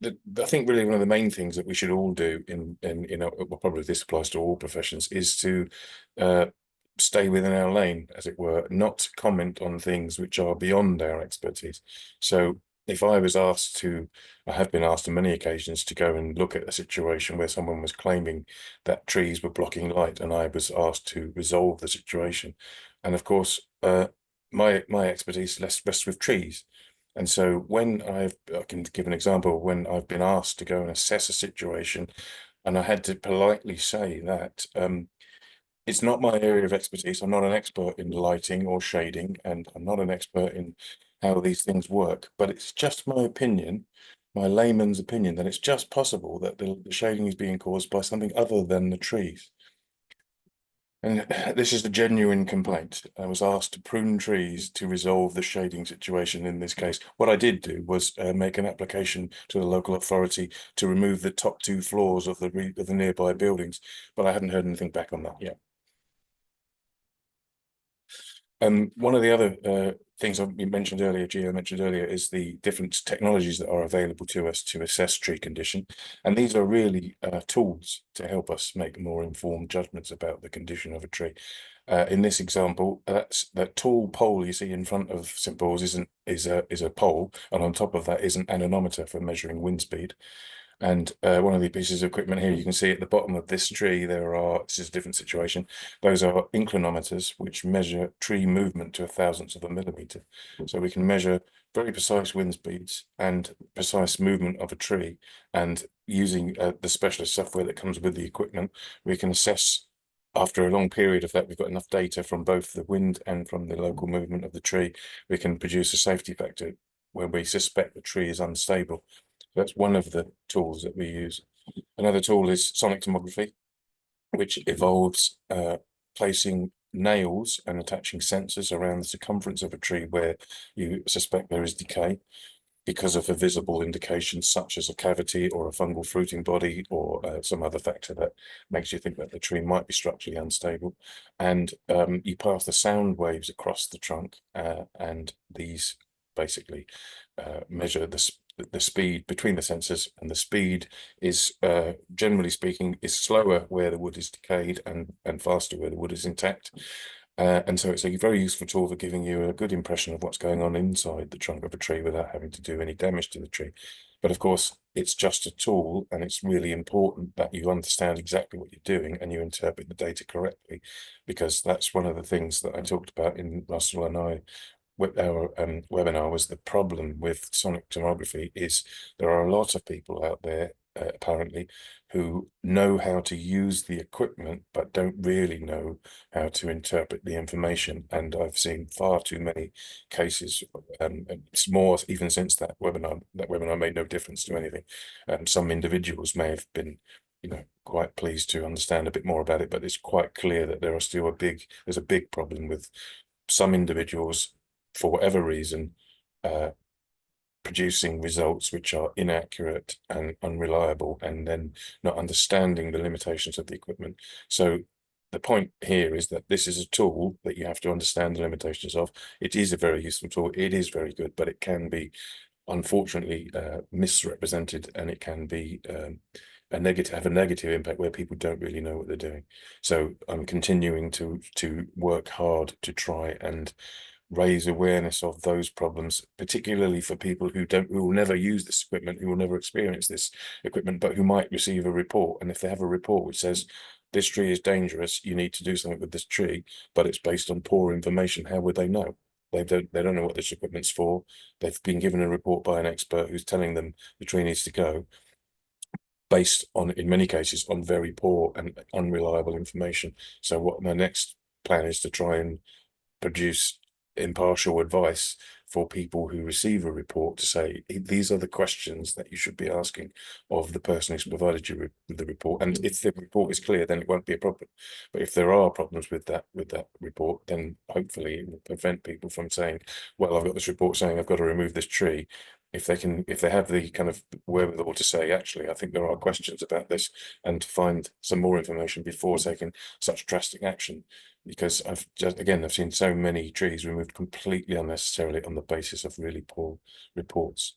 I think really one of the main things that we should all do well, probably this applies to all professions, is to stay within our lane, as it were, not comment on things which are beyond our expertise. So if I was asked to, I have been asked on many occasions to go and look at a situation where someone was claiming that trees were blocking light, and I was asked to resolve the situation. And of course, my expertise rests with trees. And so when I can give an example, when I've been asked to go and assess a situation, and I had to politely say that it's not my area of expertise. I'm not an expert in lighting or shading, and I'm not an expert in how these things work, but it's just my opinion, my layman's opinion, that it's just possible that the shading is being caused by something other than the trees. And this is the genuine complaint. I was asked to prune trees to resolve the shading situation in this case. What I did do was make an application to the local authority to remove the top 2 floors of the nearby buildings, but I hadn't heard anything back on that yet. One of the other things Gio mentioned earlier, is the different technologies that are available to us to assess tree condition. And these are really tools to help us make more informed judgments about the condition of a tree. In this example, that tall pole you see in front of St Paul's is a pole, and on top of that is an anemometer for measuring wind speed. And one of the pieces of equipment here, you can see at the bottom of this tree, this is a different situation. Those are inclinometers, which measure tree movement to 1/1000th of a millimeter. So we can measure very precise wind speeds and precise movement of a tree. And using the specialist software that comes with the equipment, we can assess, after a long period of that, we've got enough data from both the wind and from the local movement of the tree. We can produce a safety factor when we suspect the tree is unstable. That's one of the tools that we use. Another tool is sonic tomography, which involves placing nails and attaching sensors around the circumference of a tree where you suspect there is decay because of a visible indication, such as a cavity or a fungal fruiting body or some other factor that makes you think that the tree might be structurally unstable. And you pass the sound waves across the trunk, and these basically measure the speed between the sensors, and the speed is generally speaking is slower where the wood is decayed and faster where the wood is intact. And so it's a very useful tool for giving you a good impression of what's going on inside the trunk of a tree without having to do any damage to the tree. But of course, it's just a tool, and it's really important that you understand exactly what you're doing and you interpret the data correctly, because that's one of the things that I talked about in Russell and I with our webinar. Was the problem with sonic tomography is there are a lot of people out there apparently, who know how to use the equipment but don't really know how to interpret the information. And I've seen far too many cases, and it's more even since that webinar. That webinar made no difference to anything. Some individuals may have been, quite pleased to understand a bit more about it, but it's quite clear that there's a big problem with some individuals, for whatever reason, producing results which are inaccurate and unreliable, and then not understanding the limitations of the equipment. So the point here is that this is a tool that you have to understand the limitations of. It is a very useful tool. It is very good, but it can be, unfortunately, misrepresented, and it can be have a negative impact where people don't really know what they're doing. So I'm continuing to work hard to try and raise awareness of those problems, particularly for people who will never use this equipment, who will never experience this equipment, but who might receive a report. And if they have a report which says this tree is dangerous, you need to do something with this tree, but it's based on poor information, how would they know? They don't know what this equipment's for. They've been given a report by an expert who's telling them the tree needs to go, based on, in many cases, on very poor and unreliable information. So what my next plan is to try and produce impartial advice for people who receive a report, to say these are the questions that you should be asking of the person who's provided you with the report. And if the report is clear, then it won't be a problem. But if there are problems with that report, then hopefully it will prevent people from saying, well, I've got this report saying I've got to remove this tree. If they have the kind of wherewithal to say, actually, I think there are questions about this, and to find some more information before taking such drastic action. Because I've seen so many trees removed completely unnecessarily on the basis of really poor reports.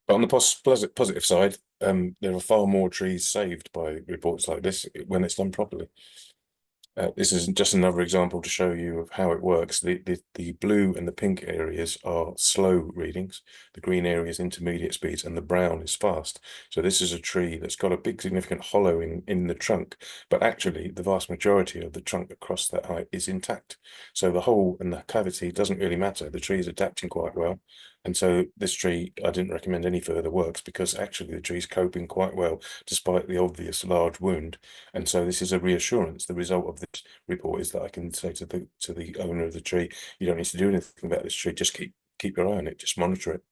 But on the positive side, there are far more trees saved by reports like this when it's done properly. This is just another example to show you of how it works. The blue and the pink areas are slow readings, the green area is intermediate speeds, and the brown is fast. So this is a tree that's got a big significant hollow in the trunk, but actually the vast majority of the trunk across that height is intact. So the hole and the cavity doesn't really matter. The tree is adapting quite well. And so this tree, I didn't recommend any further works, because actually the tree's coping quite well despite the obvious large wound. And so this is a reassurance. The result of this report is that I can say to the owner of the tree, you don't need to do anything about this tree, just keep your eye on it, just monitor it.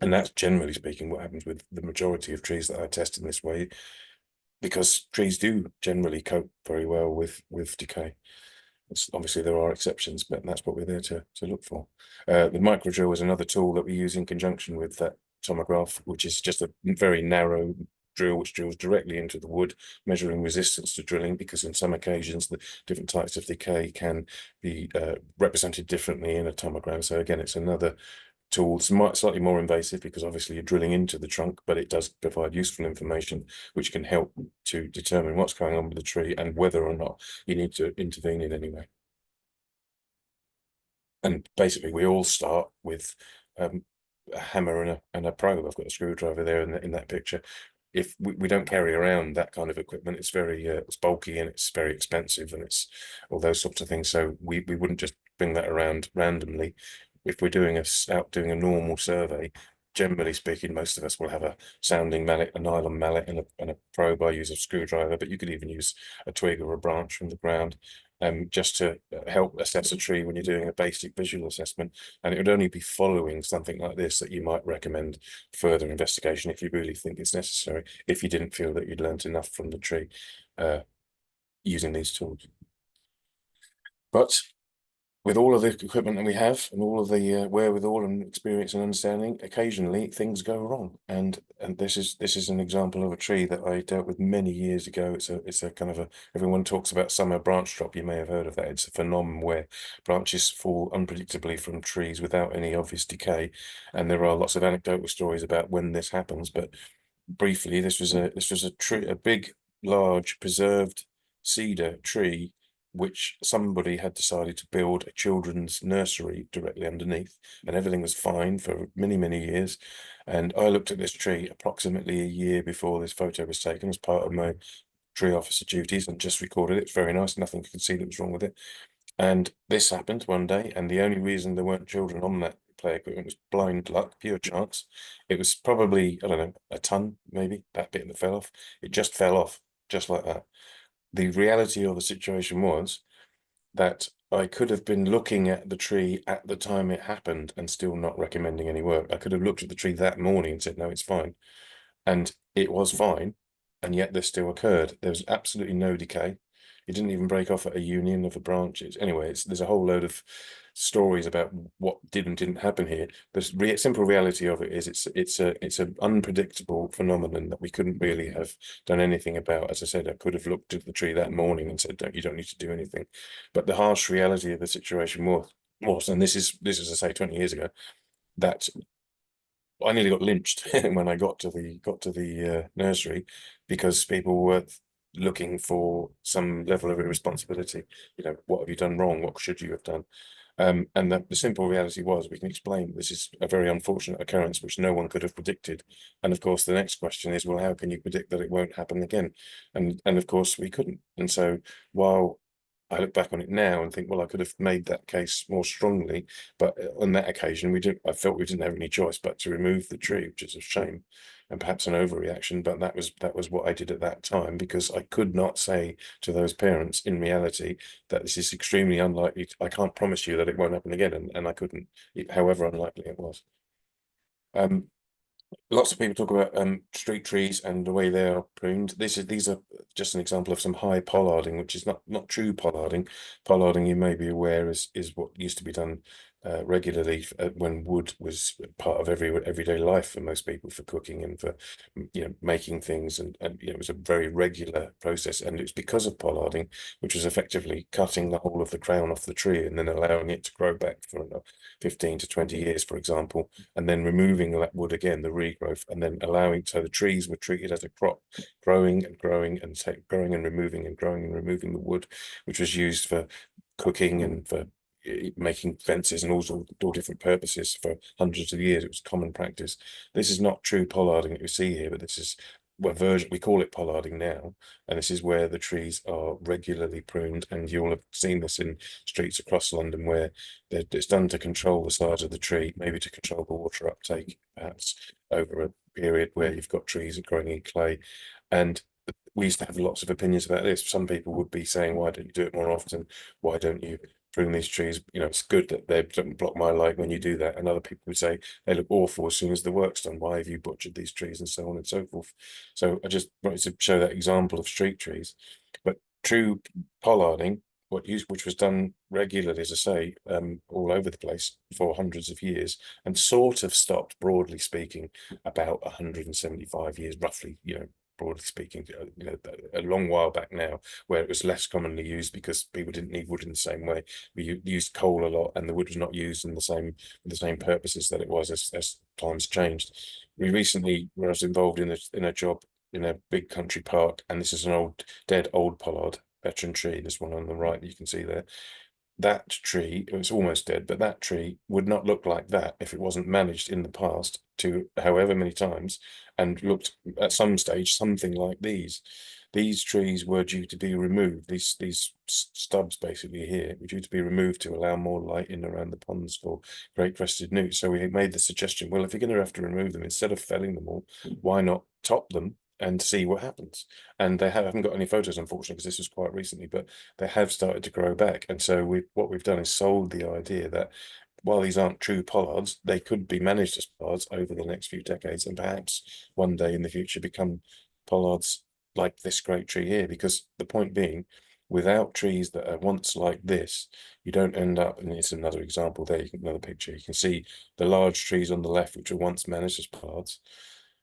And that's, generally speaking, what happens with the majority of trees that I test in this way, because trees do generally cope very well with decay. Obviously there are exceptions, but that's what we're there to look for. The micro drill is another tool that we use in conjunction with that tomograph, which is just a very narrow drill which drills directly into the wood, measuring resistance to drilling, because in some occasions the different types of decay can be represented differently in a tomogram. So again, it's another tool. It's slightly more invasive, because obviously you're drilling into the trunk, but it does provide useful information which can help to determine what's going on with the tree and whether or not you need to intervene in any way. And basically we all start with a hammer and a probe. I've got a screwdriver there in that picture. If we don't carry around that kind of equipment, it's very it's bulky and it's very expensive, and it's all those sorts of things. So we wouldn't just bring that around randomly. If we're doing a normal survey, generally speaking, most of us will have a sounding mallet, a nylon mallet, and a probe. I use a screwdriver, but you could even use a twig or a branch from the ground, just to help assess a tree when you're doing a basic visual assessment. And it would only be following something like this that you might recommend further investigation, if you really think it's necessary, if you didn't feel that you'd learnt enough from the tree using these tools. But with all of the equipment that we have, and all of the wherewithal and experience and understanding, occasionally things go wrong. And this is an example of a tree that I dealt with many years ago. It's a kind of everyone talks about summer branch drop. You may have heard of that. It's a phenomenon where branches fall unpredictably from trees without any obvious decay. And there are lots of anecdotal stories about when this happens. But briefly, this was a tree, a big, large, preserved cedar tree, which somebody had decided to build a children's nursery directly underneath, and everything was fine for many, many years. And I looked at this tree approximately a year before this photo was taken as part of my tree officer duties, and just recorded it. It's very nice, nothing you could see that was wrong with it. And this happened one day, and the only reason there weren't children on that play equipment was blind luck, pure chance. It was probably, I don't know, a ton, maybe, that bit that fell off. It just fell off, just like that. The reality of the situation was that I could have been looking at the tree at the time it happened and still not recommending any work. I could have looked at the tree that morning and said, no, it's fine. And it was fine. And yet this still occurred. There was absolutely no decay. It didn't even break off at a union of the branches. Anyway, there's a whole load of stories about what did and didn't happen here. The simple reality of it is it's an unpredictable phenomenon that we couldn't really have done anything about. As I said, I could have looked at the tree that morning and said, you don't need to do anything. But the harsh reality of the situation was, and this is as I say, 20 years ago, that I nearly got lynched when I got to the nursery, because people were looking for some level of irresponsibility. You know, what have you done wrong? What should you have done? And the simple reality was, we can explain this is a very unfortunate occurrence which no one could have predicted. And of course, the next question is, well, how can you predict that it won't happen again? And of course, we couldn't. And so while I look back on it now and think, well, I could have made that case more strongly, but on that occasion, I felt we didn't have any choice but to remove the tree, which is a shame and perhaps an overreaction. But that was what I did at that time, because I could not say to those parents in reality that this is extremely unlikely. I can't promise you that it won't happen again, and I couldn't, however unlikely it was. Lots of people talk about street trees and the way they are pruned. These are just an example of some high pollarding, which is not true pollarding. Pollarding, you may be aware, is what used to be done regularly when wood was part of everyday life for most people, for cooking and for making things, and it was a very regular process. And it was because of pollarding, which was effectively cutting the whole of the crown off the tree and then allowing it to grow back for 15 to 20 years, for example, and then removing that wood again, the regrowth, and then allowing, so the trees were treated as a crop, growing and growing and growing and removing and growing and removing the wood, which was used for cooking and for making fences and all different purposes for hundreds of years. It was common practice. This is not true pollarding that you see here, but this is we call it pollarding now, and this is where the trees are regularly pruned. And you'll have seen this in streets across London, where it's done to control the size of the tree, maybe to control the water uptake, perhaps over a period where you've got trees growing in clay. And we used to have lots of opinions about this. Some people would be saying, why don't you do it more often? Why don't you prune these trees? It's good that they don't block my light when you do that. And other people would say they look awful as soon as the work's done. Why have you butchered these trees, and so on and so forth? So I just wanted to show that example of street trees. But true pollarding, which was done regularly, as I say, all over the place for hundreds of years, and sort of stopped, broadly speaking, about 175 years, roughly, broadly speaking, a long while back now, where it was less commonly used because people didn't need wood in the same way. We used coal a lot, and the wood was not used in the same purposes that it was as times changed. We recently, when I was involved in a job in a big country park, and this is an dead old pollard, veteran tree, this one on the right that you can see there. That tree, it was almost dead, but that tree would not look like that if it wasn't managed in the past to however many times, and looked at some stage something like these. These trees were due to be removed. These stubs basically here were due to be removed to allow more light in around the ponds for great crested newt. So we made the suggestion, well, if you're going to have to remove them, instead of felling them all, why not top them and see what happens? And they haven't got any photos, unfortunately, because this was quite recently, but they have started to grow back. And so what we've done is sold the idea that while these aren't true pollards, they could be managed as pollards over the next few decades, and perhaps one day in the future become pollards like this great tree here. Because the point being, without trees that are once like this, you don't end up, and it's another example there, another picture, you can see the large trees on the left, which were once managed as pollards.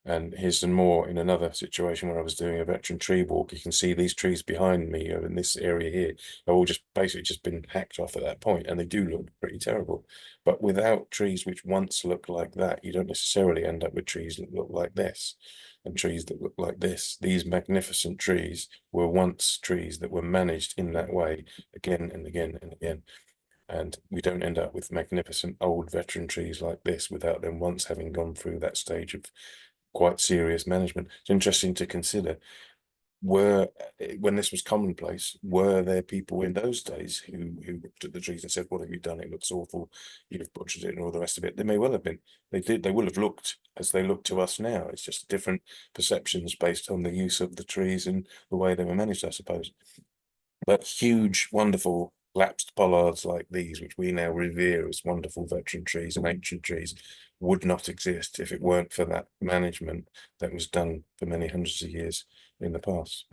And here's some more in another situation where I was doing a veteran tree walk. You can see these trees behind me in this area here are all basically just been hacked off at that point, and they do look pretty terrible. But without trees which once looked like that, you don't necessarily end up with trees that look like this, and trees that look like this. These magnificent trees were once trees that were managed in that way again and again and again. And we don't end up with magnificent old veteran trees like this without them once having gone through that stage of quite serious management. It's interesting to consider were, when this was commonplace, were there people in those days who looked at the trees and said, "What have you done? It looks awful. You've butchered it," and all the rest of it? There may well have been. They will have looked as they look to us now. It's just different perceptions based on the use of the trees and the way they were managed, I suppose. But huge, wonderful lapsed pollards like these, which we now revere as wonderful veteran trees and ancient trees, would not exist if it weren't for that management that was done for many hundreds of years in the past.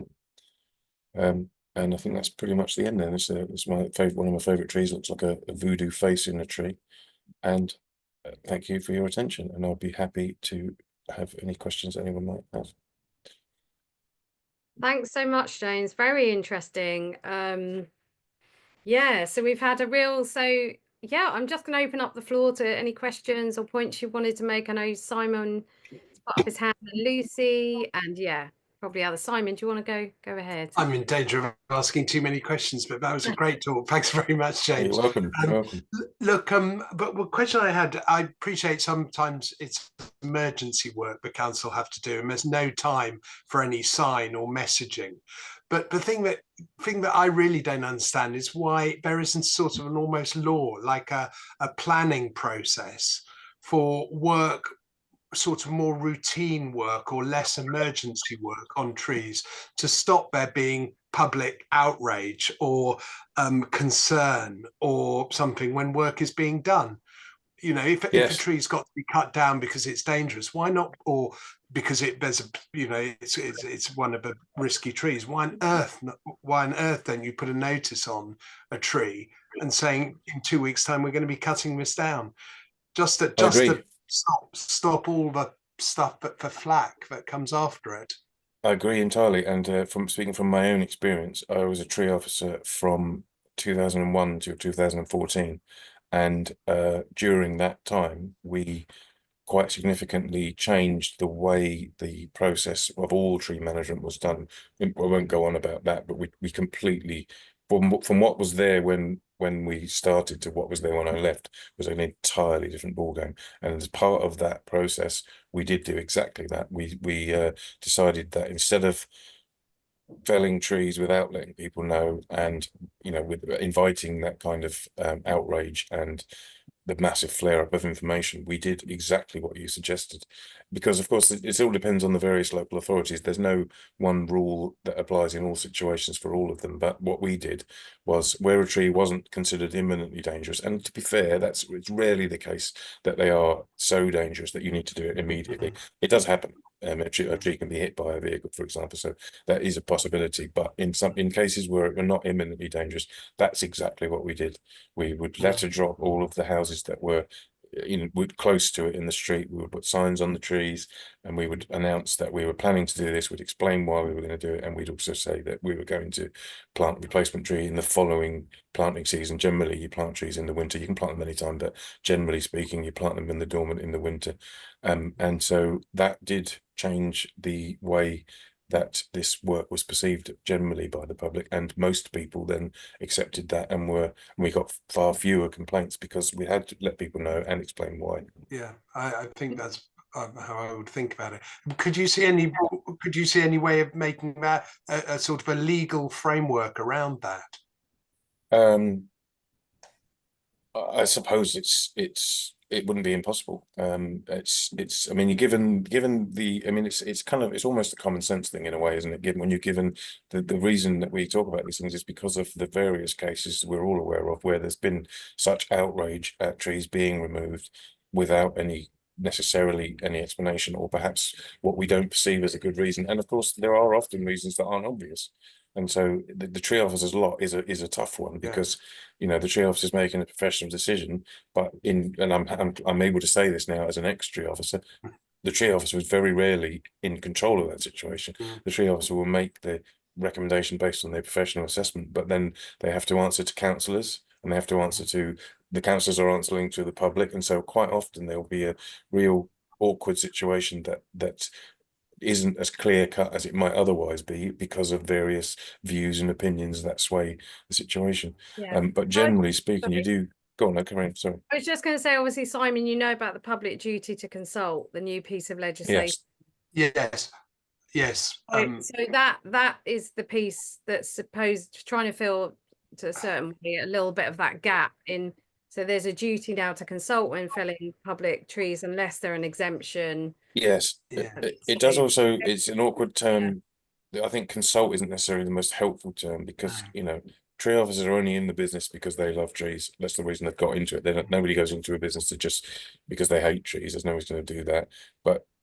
And I think that's pretty much the end then. It's my favorite, one of my favorite trees. It looks like a voodoo face in a tree. And thank you for your attention. And I'll be happy to have any questions anyone might have. Thanks so much, James. Very interesting. Yeah, so we've had a real, yeah, I'm just going to open up the floor to any questions or points you wanted to make. I know Simon put up his hand, and Lucy, and yeah, probably other. Simon, do you want to go ahead? I'm in danger of asking too many questions, but that was a great talk. Thanks very much, James. You're welcome. You're welcome. Look, but the question I had, I appreciate sometimes it's emergency work the council have to do, and there's no time for any sign or messaging. But the thing that I really don't understand is why there isn't sort of an almost law, like a planning process for work, sort of more routine work or less emergency work on trees, to stop there being public outrage or concern or something when work is being done. You know, if a tree's got to be cut down because it's dangerous, why not? Or because it's one of the risky trees. Why on earth don't you put a notice on a tree and saying in 2 weeks' time we're going to be cutting this down? Just to stop all the stuff for flack that comes after it. I agree entirely. And from speaking from my own experience, I was a tree officer from 2001 to 2014. And during that time, we quite significantly changed the way the process of all tree management was done. I won't go on about that, but we completely, from what was there when we started to what was there when I left, was an entirely different ballgame. And as part of that process, we did do exactly that. We decided that instead of felling trees without letting people know, and with inviting that kind of outrage and the massive flare up of information, we did exactly what you suggested, because of course it all depends on the various local authorities. There's no one rule that applies in all situations for all of them. But what we did was, where a tree wasn't considered imminently dangerous, and to be fair, it's rarely the case that they are so dangerous that you need to do it immediately. It does happen. A tree can be hit by a vehicle, for example, so that is a possibility. But in cases where it were not imminently dangerous, that's exactly what we did. We would let drop all of the houses that were close to it in the street. We would put signs on the trees, and we would announce that we were planning to do this. We'd explain why we were going to do it, and we'd also say that we were going to plant replacement tree in the following planting season. Generally, you plant trees in the winter. You can plant them anytime, but generally speaking, you plant them in the dormant in the winter. And so that did change the way that this work was perceived generally by the public, and most people then accepted that, and we got far fewer complaints because we had to let people know and explain why. Yeah, I think that's how I would think about it. Could you see any way of making that a sort of a legal framework around that? I suppose it wouldn't be impossible. I mean, given the, I mean, it's almost a common sense thing in a way, isn't it? Given when you're given the reason that we talk about these things is because of the various cases we're all aware of where there's been such outrage at trees being removed without necessarily any explanation, or perhaps what we don't perceive as a good reason. And of course, there are often reasons that aren't obvious. And so the tree officer's lot is a tough one, because the tree officer's making a professional decision, but I'm able to say this now as an ex-tree officer, the tree officer is very rarely in control of that situation. The tree officer will make the recommendation based on their professional assessment, but then they have to answer to councillors, and they have to answer to the councillors are answering to the public, and so quite often there will be a real awkward situation that isn't as clear cut as it might otherwise be, because of various views and opinions that sway the situation. But generally speaking, you do go on. Okay, sorry. I was just going to say, obviously, Simon, you know about the public duty to consult, the new piece of legislation. Yes. Yes. So that is the piece that's supposed trying to fill to a certain way a little bit of that gap in. So there's a duty now to consult when felling public trees unless they're an exemption. Yes, Yeah. it does also, it's an awkward term. I think consult isn't necessarily the most helpful term because, you know, tree officers are only in the business because they love trees. That's the reason they've got into it. Nobody goes into a business to just because they hate trees. There's nobody's going to do that.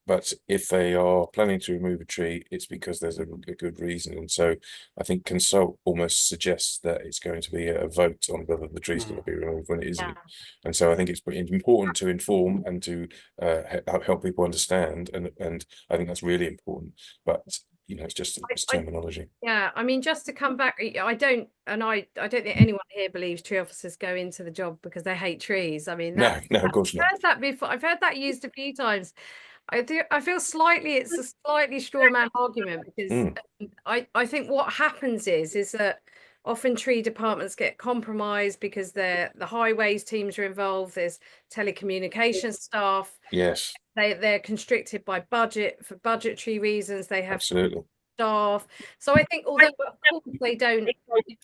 But if they are planning to remove a tree, it's because there's a good reason. And so I think consult almost suggests that it's going to be a vote on whether the tree's going to be removed when it isn't. And so I think it's important to inform and to help people understand. And I think that's really important. But you know, it's terminology. Yeah, I mean, just to come back, I don't think anyone here believes tree officers go into the job because they hate trees. I mean, no, of course not. I've heard that before. I've heard that used a few times. I feel it's a slightly straw man argument because I think what happens is that often tree departments get compromised because the highways teams are involved. There's telecommunications staff. Yes. They're constricted by budget for budgetary reasons. They have absolutely staff. So I think although of course they don't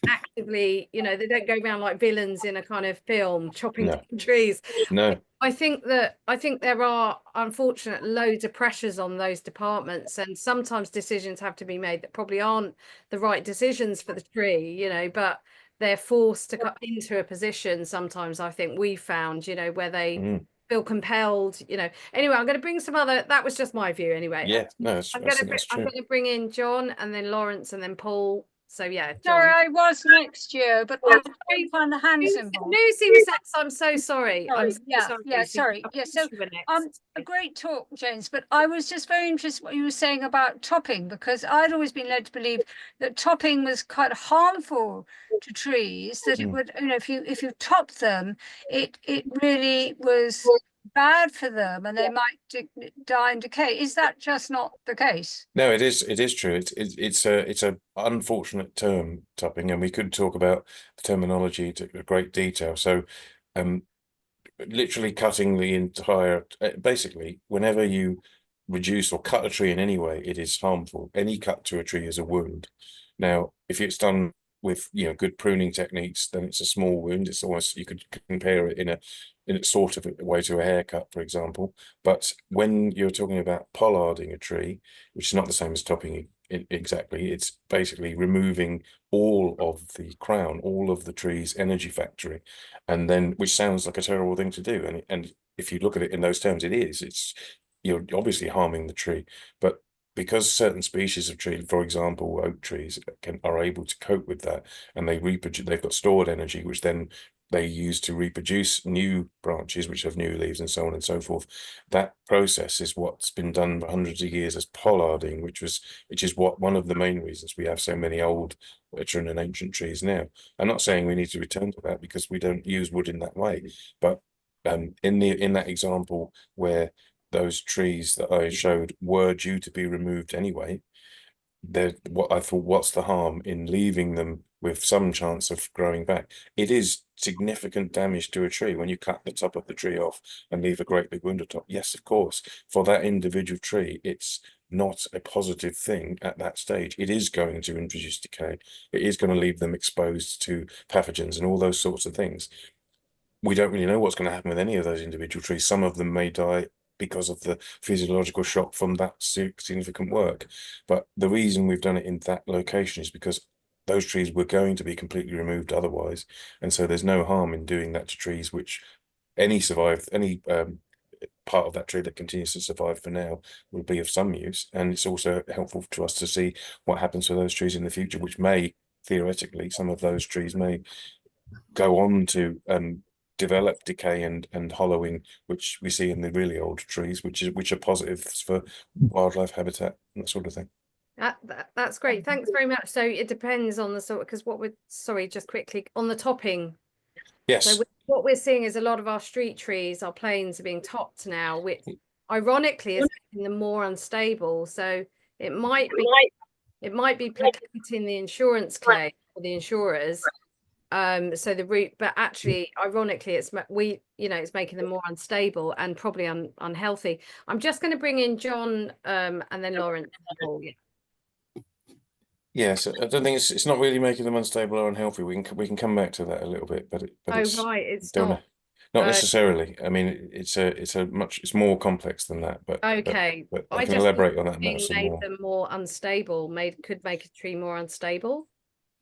actively, you know, they don't go around like villains in a kind of film chopping down trees. No. I think there are unfortunate loads of pressures on those departments, and sometimes decisions have to be made that probably aren't the right decisions for the tree, you know, but they're forced to cut into a position sometimes, I think we found, you know, where they feel compelled, you know. Anyway, I'm going to bring some other, that was just my view anyway. Yeah, no, I'm going to bring in John and then Lawrence and then Paul. So yeah, John. Sorry, I was next year, but I couldn't find the hand symbol. Lucy was next. I'm so sorry. Sorry. I'm so sorry. Sorry. Yeah, so a great talk, James, but I was just very interested what you were saying about topping, because I'd always been led to believe that topping was quite harmful to trees, that it would, you know, if you top them, it really was bad for them and they might die and decay. Is that just not the case? No, it is true. It's a unfortunate term, topping, and we could talk about the terminology to great detail. So literally cutting the entire, basically whenever you reduce or cut a tree in any way, it is harmful. Any cut to a tree is a wound. Now if it's done with, you know, good pruning techniques, then it's a small wound. It's almost, you could compare it in a sort of a way to a haircut, for example. But when you're talking about pollarding a tree, which is not the same as topping exactly, it's basically removing all of the crown, all of the tree's energy factory, and then, which sounds like a terrible thing to do, and if you look at it in those terms, you're obviously harming the tree. But because certain species of tree, for example oak trees, are able to cope with that, and they reproduce, they've got stored energy which then they use to reproduce new branches which have new leaves and so on and so forth. That process is what's been done for hundreds of years as pollarding, which is what one of the main reasons we have so many old, veteran and ancient trees now. I'm not saying we need to return to that because we don't use wood in that way, but in that example where those trees that I showed were due to be removed anyway, what I thought, what's the harm in leaving them with some chance of growing back? It is significant damage to a tree when you cut the top of the tree off and leave a great big wound top. Yes, of course, for that individual tree, it's not a positive thing at that stage. It is going to introduce decay. It is going to leave them exposed to pathogens and all those sorts of things. We don't really know what's going to happen with any of those individual trees. Some of them may die because of the physiological shock from that significant work. But the reason we've done it in that location is because those trees were going to be completely removed otherwise. And so there's no harm in doing that to trees which any part of that tree that continues to survive for now will be of some use. And it's also helpful to us to see what happens to those trees in the future, which may, theoretically, some of those trees may go on to develop decay and hollowing, which we see in the really old trees, which are positives for wildlife habitat and that sort of thing. That's great. Thanks very much. So it depends on the sort, because just quickly on the topping. Yes. So what we're seeing is a lot of our street trees, our planes are being topped now, which ironically is making them more unstable. So it might be placating the insurance claim for the insurers. So the root, but actually, ironically, it's it's making them more unstable and probably unhealthy. I'm just going to bring in John, and then Lawrence. Yes, I don't think it's not really making them unstable or unhealthy. We can come back to that a little bit, but it's right, it's not necessarily. I mean, it's more complex than that. But okay, but I can elaborate on that matter some made more. them more unstable. Could make a tree more unstable.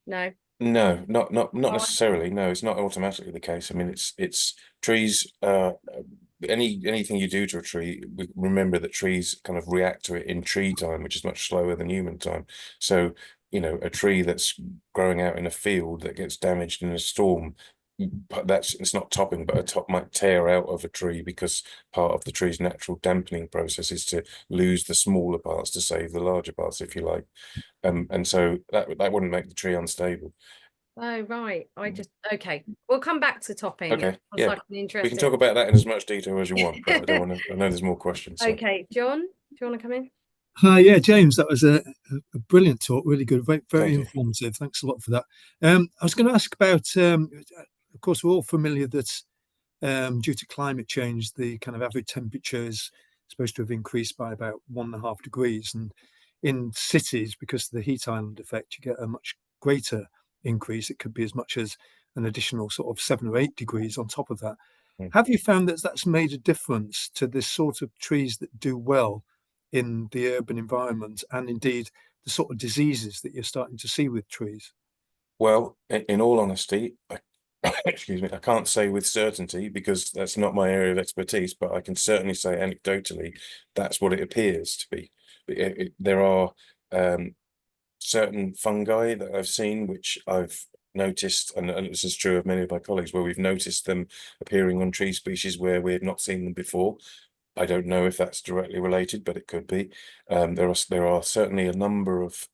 No. No, not necessarily. No, it's not automatically the case. I mean, it's trees. Anything you do to a tree, remember that trees kind of react to it in tree time, which is much slower than human time. So, a tree that's growing out in a field that gets damaged in a storm, but it's not topping, but a top might tear out of a tree because part of the tree's natural dampening process is to lose the smaller parts to save the larger parts, if you like. And so that wouldn't make the tree unstable. Oh, right. Okay. We'll come back to topping. Okay. Yeah. We can Interesting. talk about that in as much detail as you want, but I don't want to. I know there's more questions. So. Okay, John, do you want to come in? Yeah, James, that was a brilliant talk, really good, very Thank you. informative. Thanks a lot for that. I was going to ask about, of course, we're all familiar that due to climate change, the kind of average temperature is supposed to have increased by about 1.5 degrees. And in cities, because of the heat island effect, you get a much greater increase. It could be as much as an additional sort of 7 or 8 degrees on top of that. Have you found that that's made a difference to this sort of trees that do well in the urban environment, and indeed the sort of diseases that you're starting to see with trees? Well, in all honesty, excuse me, I can't say with certainty because that's not my area of expertise, but I can certainly say anecdotally that's what it appears to be. There are certain fungi that I've seen, which I've noticed, and this is true of many of my colleagues, where we've noticed them appearing on tree species where we have not seen them before. I don't know if that's directly related, but it could be. There are certainly a number of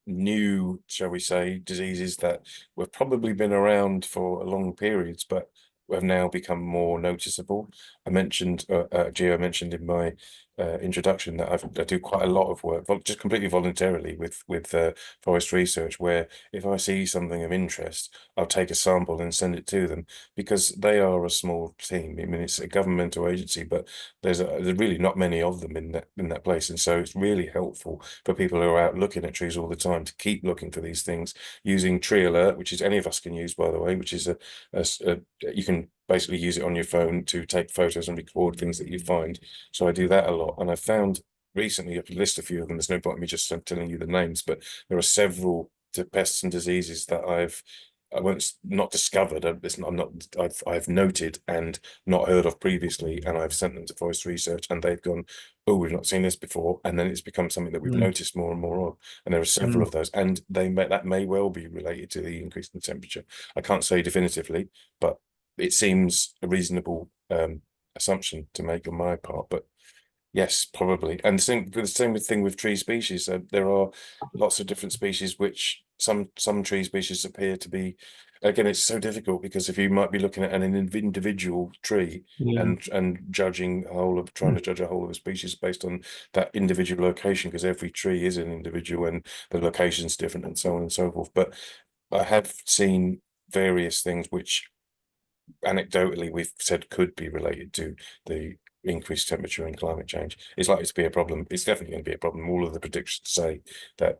new, shall we say, diseases that have probably been around for long periods, but have now become more noticeable. I mentioned, Gio mentioned in my introduction that I do quite a lot of work, just completely voluntarily with forest research, where if I see something of interest, I'll take a sample and send it to them because they are a small team. I mean, it's a governmental agency, but there's really not many of them in that place, and so it's really helpful for people who are out looking at trees all the time to keep looking for these things using Tree Alert, which is any of us can use, by the way, which is you can basically use it on your phone to take photos and record things that you find. So I do that a lot, and I found recently, I could list a few of them. There's no point in me just telling you the names, but there are several pests and diseases that not discovered. I've noted and not heard of previously, and I've sent them to forest research, and they've gone, oh, we've not seen this before, and then it's become something that we've noticed more and more of. And there are several of those, and that may well be related to the increase in temperature. I can't say definitively, but it seems a reasonable assumption to make on my part. But yes, probably. And the same thing with tree species. There are lots of different species, which some tree species appear to be. Again, it's so difficult because if you might be looking at an individual tree and judging trying to judge a whole of a species based on that individual location, because every tree is an individual and the location's different and so on and so forth. But I have seen various things which anecdotally we've said could be related to the increased temperature and climate change. It's likely to be a problem. It's definitely going to be a problem. All of the predictions say that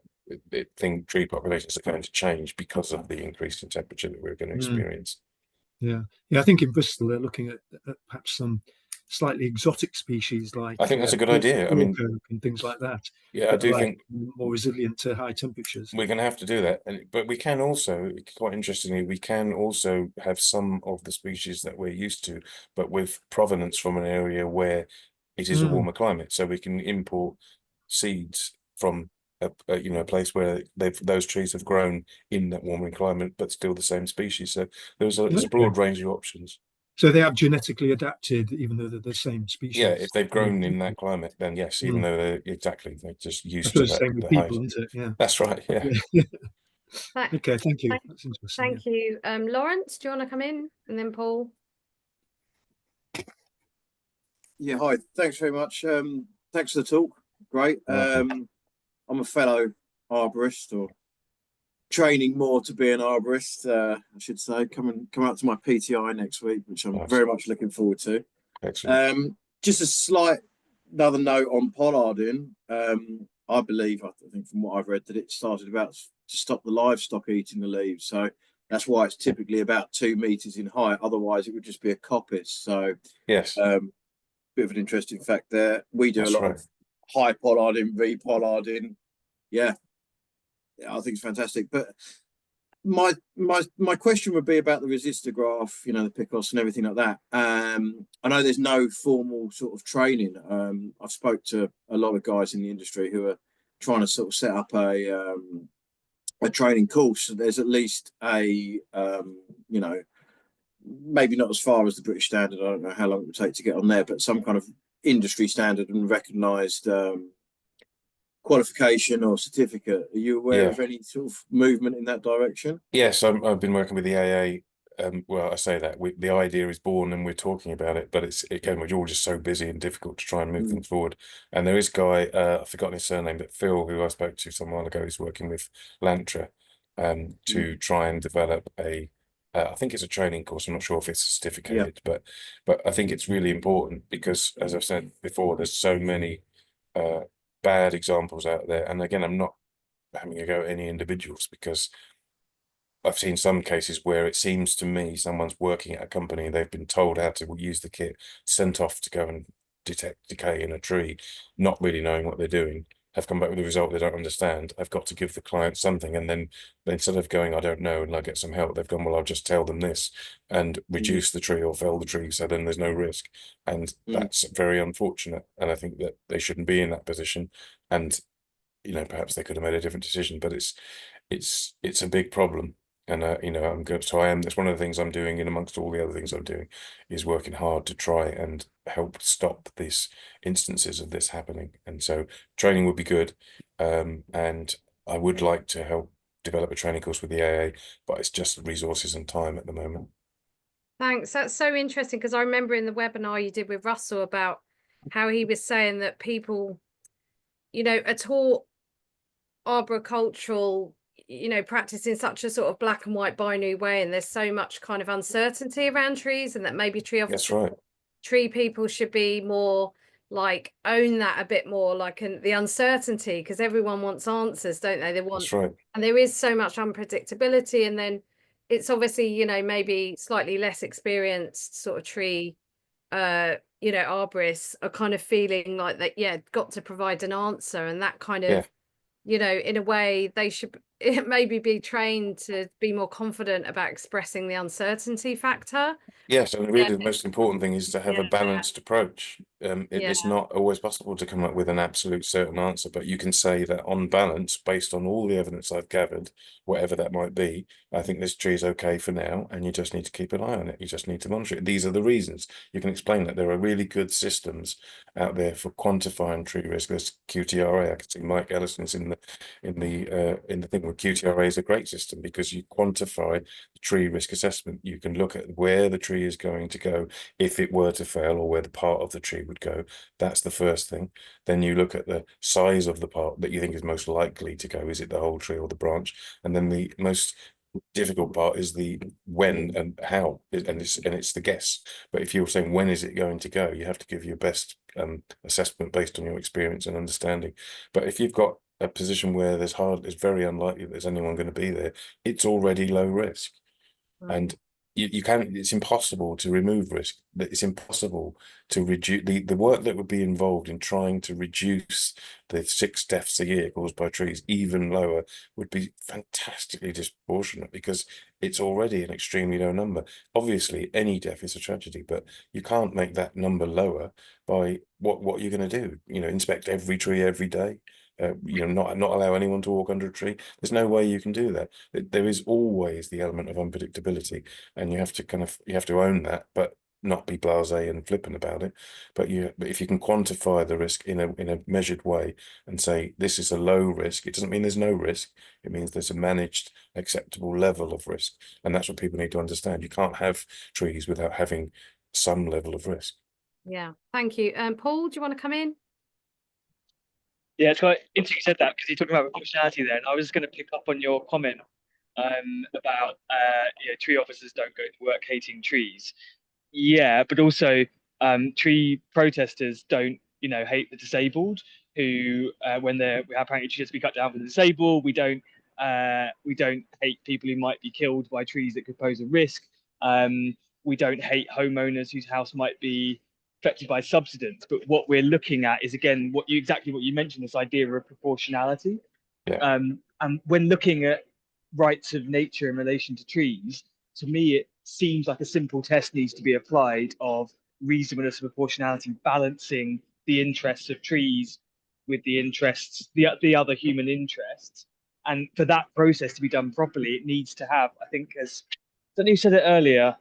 tree populations are going to change because of the increase in temperature that we're going to experience. Yeah, I think in Bristol they're looking at perhaps some slightly exotic species like I think that's a good idea. I mean, and things like that. Yeah, I do think more resilient to high temperatures. We're going to have to do that, but we can also, quite interestingly, we can also have some of the species that we're used to, but with provenance from an area where it is a warmer climate. So we can import seeds from a place where those trees have grown in that warming climate, but still the same species. So there's a broad range of options. So they have genetically adapted, even though they're the same species. Yeah, if they've grown in that climate, then yes, even though they're just used to that. Same with people, isn't it? Yeah, that's right. Yeah. Okay, thank you. That's interesting. Thank you, Lawrence. Do you want to come in, and then Paul? Yeah, hi. Thanks very much. Thanks for the talk. Great. I'm a fellow arborist, or training more to be an arborist. I should say, come out to my PTI next week, which I'm Nice. very much looking forward to. Excellent. Just a slight another note on pollarding. I believe, I think from what I've read, that it started about to stop the livestock eating the leaves. So that's why it's typically about 2 meters in height. Otherwise, it would just be a coppice. So Yes. Bit of an interesting fact there. We do That's a lot right. of high pollarding, repollarding. Yeah, I think it's fantastic. But my question would be about the resistor graph, you know, the PICOS and everything like that. I know there's no formal sort of training. I've spoke to a lot of guys in the industry who are trying to sort of set up a training course. There's at least a you know, maybe not as far as the British standard. I don't know how long it would take to get on there, but some kind of industry standard and recognised qualification or certificate. Are you aware of any sort of movement in that direction? Yes, I've been working with the AA. Well, I say that the idea is born and we're talking about it, but again, we're all just so busy and difficult to try and move things forward. And there is a guy, I've forgotten his surname, but Phil, who I spoke to some while ago, is working with Lantra to try and develop I think it's a training course. I'm not sure if it's certificated, but I think it's really important because, as I've said before, there's so many bad examples out there. And again, I'm not having a go at any individuals because I've seen some cases where it seems to me someone's working at a company, they've been told how to use the kit, sent off to go and detect decay in a tree, not really knowing what they're doing, have come back with a result they don't understand. I've got to give the client something, and then instead of going, I don't know, and I'll get some help, they've gone, well, I'll just tell them this and reduce the tree or fell the tree, so then there's no risk. And that's very unfortunate. And I think that they shouldn't be in that position. And you know, perhaps they could have made a different decision, but it's a big problem. And you know, I'm good. So that's one of the things I'm doing, in amongst all the other things I'm doing, is working hard to try and help stop these instances of this happening. And so training would be good. And I would like to help develop a training course with the AA, but it's just resources and time at the moment. Thanks. That's so interesting, because I remember in the webinar you did with Russell about how he was saying that people, you know, are taught arboricultural, you know, practice in such a sort of black and white binary way, and there's so much kind of uncertainty around trees, and that maybe tree people should be more like own that a bit more, like the uncertainty, because everyone wants answers, don't they? They want, and there is so much unpredictability. And then it's obviously, you know, maybe slightly less experienced sort of tree you know, arborists are kind of feeling like that, yeah, got to provide an answer, and that kind of you know, in a way they should maybe be trained to be more confident about expressing the uncertainty factor. Yes, and really the most important thing is to have a balanced approach. It's not always possible to come up with an absolute certain answer, but you can say that on balance, based on all the evidence I've gathered, whatever that might be, I think this tree is okay for now, and you just need to keep an eye on it. You just need to monitor it. These are the reasons. You can explain that there are really good systems out there for quantifying tree risk. There's QTRA. I can see Mike Ellison's in the thing where QTRA is a great system because you quantify the tree risk assessment. You can look at where the tree is going to go if it were to fail, or where the part of the tree would go. That's the first thing. Then you look at the size of the part that you think is most likely to go. Is it the whole tree or the branch? And then the most difficult part is the when and how, and it's the guess. But if you're saying when is it going to go, you have to give your best assessment based on your experience and understanding. But if you've got a position where it's very unlikely that there's anyone going to be there, it's already low risk. And you can't, it's impossible to remove risk. It's impossible to reduce the work that would be involved in trying to reduce the 6 deaths a year caused by trees even lower would be fantastically disproportionate, because it's already an extremely low number. Obviously any death is a tragedy, but you can't make that number lower by what you're going to do, you know, inspect every tree every day. You know, not allow anyone to walk under a tree. There's no way you can do that. There is always the element of unpredictability, and you have to own that, but not be blasé and flippant about it. But if you can quantify the risk in a measured way and say this is a low risk, it doesn't mean there's no risk. It means there's a managed, acceptable level of risk, and that's what people need to understand. You can't have trees without having some level of risk. Yeah, thank you. Paul, do you want to come in? Yeah, it's quite interesting you said that because you're talking about proportionality there, and I was just going to pick up on your comment about tree officers don't go to work hating trees. Yeah, but also tree protesters don't, hate the disabled who when they're apparently trees to be cut down for the disabled. We don't hate people who might be killed by trees that could pose a risk. We don't hate homeowners whose house might be affected by subsidence. But what we're looking at is again exactly what you mentioned, this idea of proportionality. Yeah. And when looking at rights of nature in relation to trees, to me it seems like a simple test needs to be applied of reasonableness and proportionality, balancing the interests of trees with the interests, the other human interests. And for that process to be done properly, it needs to have, I think, as you said it earlier,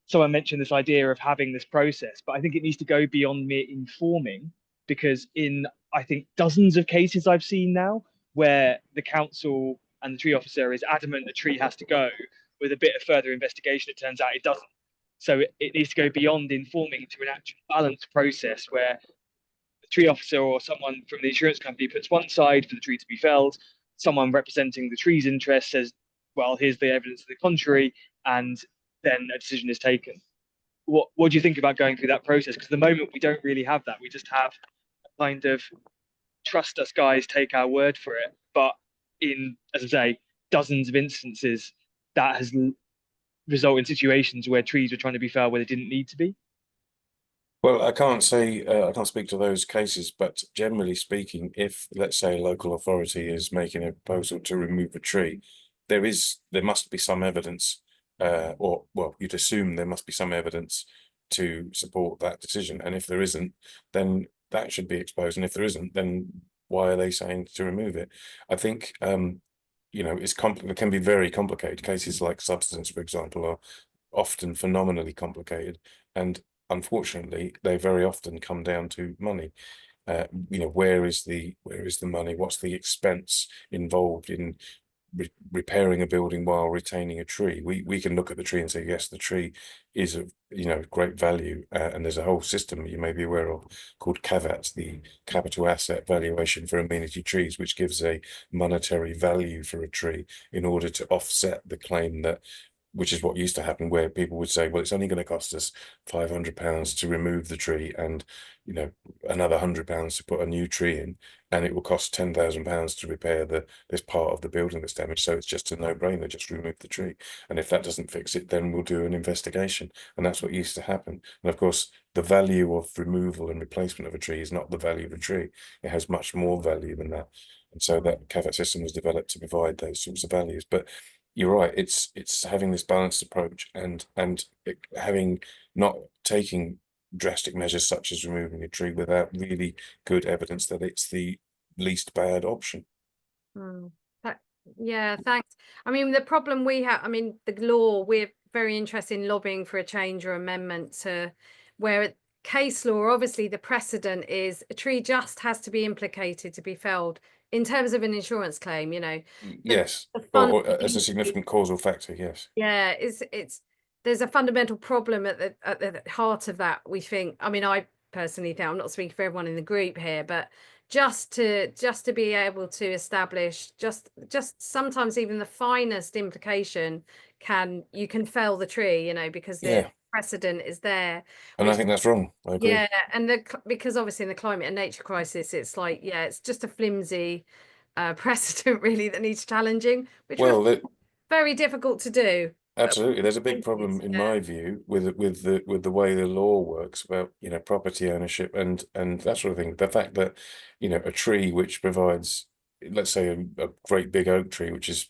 someone mentioned this idea of having this process, but I think it needs to go beyond mere informing, because in, I think, dozens of cases I've seen now where the council and the tree officer is adamant the tree has to go, with a bit of further investigation, it turns out it doesn't. So it needs to go beyond informing to an actual balanced process where the tree officer or someone from the insurance company puts one side for the tree to be felled, someone representing the tree's interest says, well, here's the evidence to the contrary, and then a decision is taken. What do you think about going through that process? Because at the moment we don't really have that. We just have a kind of trust us guys, take our word for it. But in, as I say, dozens of instances, that has resulted in situations where trees were trying to be felled where they didn't need to be. Well, I can't speak to those cases, but generally speaking, if, let's say, a local authority is making a proposal to remove a tree, there must be some evidence, or well, you'd assume there must be some evidence to support that decision. And if there isn't, then that should be exposed. And if there isn't, then why are they saying to remove it? I think it can be very complicated. Cases like subsidence, for example, are often phenomenally complicated, and unfortunately, they very often come down to money. Where is the money? What's the expense involved in repairing a building while retaining a tree? We can look at the tree and say, yes, the tree is of great value, and there's a whole system you may be aware of called CAVAT, the Capital Asset Valuation for Amenity Trees, which gives a monetary value for a tree in order to offset the claim that, which is what used to happen, where people would say, well, it's only going to cost us £500 to remove the tree and, another £100 to put a new tree in, and it will cost £10,000 to repair this part of the building that's damaged. So it's just a no-brainer, just remove the tree. And if that doesn't fix it, then we'll do an investigation. And that's what used to happen. And of course, the value of removal and replacement of a tree is not the value of a tree. It has much more value than that. And so that CAVAT system was developed to provide those sorts of values. But you're right, it's having this balanced approach and having not taking drastic measures such as removing a tree without really good evidence that it's the least bad option. Yeah, thanks. I mean, the problem we have, the law, we're very interested in lobbying for a change or amendment to where case law, obviously the precedent is a tree just has to be implicated to be felled in terms of an insurance claim, Yes, or as a significant causal factor, yes. Yeah, there's a fundamental problem at the heart of that, we think. I personally think, I'm not speaking for everyone in the group here, but just to be able to establish just sometimes even the finest implication you can fell the tree, because the precedent is there. And I think that's wrong. I agree. Yeah, and because obviously in the climate and nature crisis, it's like, it's just a flimsy precedent really that needs challenging, which was very difficult to do. Absolutely, there's a big problem in my view with the way the law works about property ownership and that sort of thing. The fact that a tree which provides, let's say, a great big oak tree which is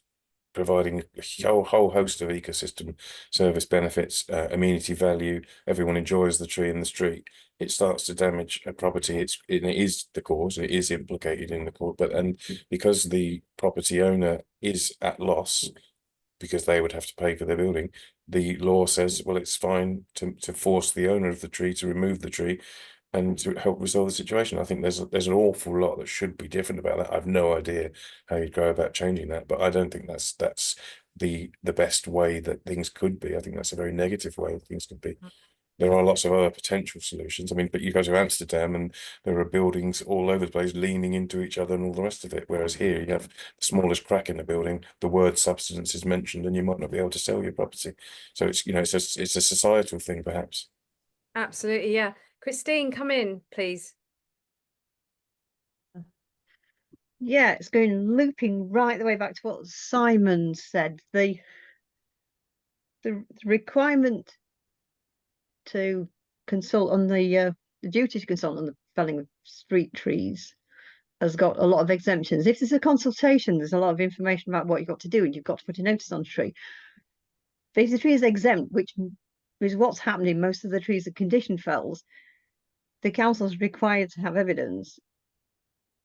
providing a whole host of ecosystem service benefits, amenity value, everyone enjoys the tree in the street, it starts to damage a property. It is the cause, it is implicated in the court, and because the property owner is at loss because they would have to pay for their building, the law says, well, it's fine to force the owner of the tree to remove the tree and to help resolve the situation. I think there's an awful lot that should be different about that. I've no idea how you'd go about changing that, but I don't think that's the best way that things could be. I think that's a very negative way that things could be. there are lots of other potential solutions. I mean, but you go to Amsterdam and there are buildings all over the place leaning into each other and all the rest of it. Whereas here you have the smallest crack in the building, the word subsidence is mentioned, and you might not be able to sell your property. So it's, you know, it's a societal thing, perhaps. Absolutely, yeah. Christine, come in, please. Yeah, it's going looping right the way back to what Simon said. The requirement to consult on the duty to consult on the felling of street trees has got a lot of exemptions. If there's a consultation, there's a lot of information about what you've got to do, and you've got to put a notice on a tree. But if the tree is exempt, which is what's happening, most of the trees are condition fells, the council is required to have evidence,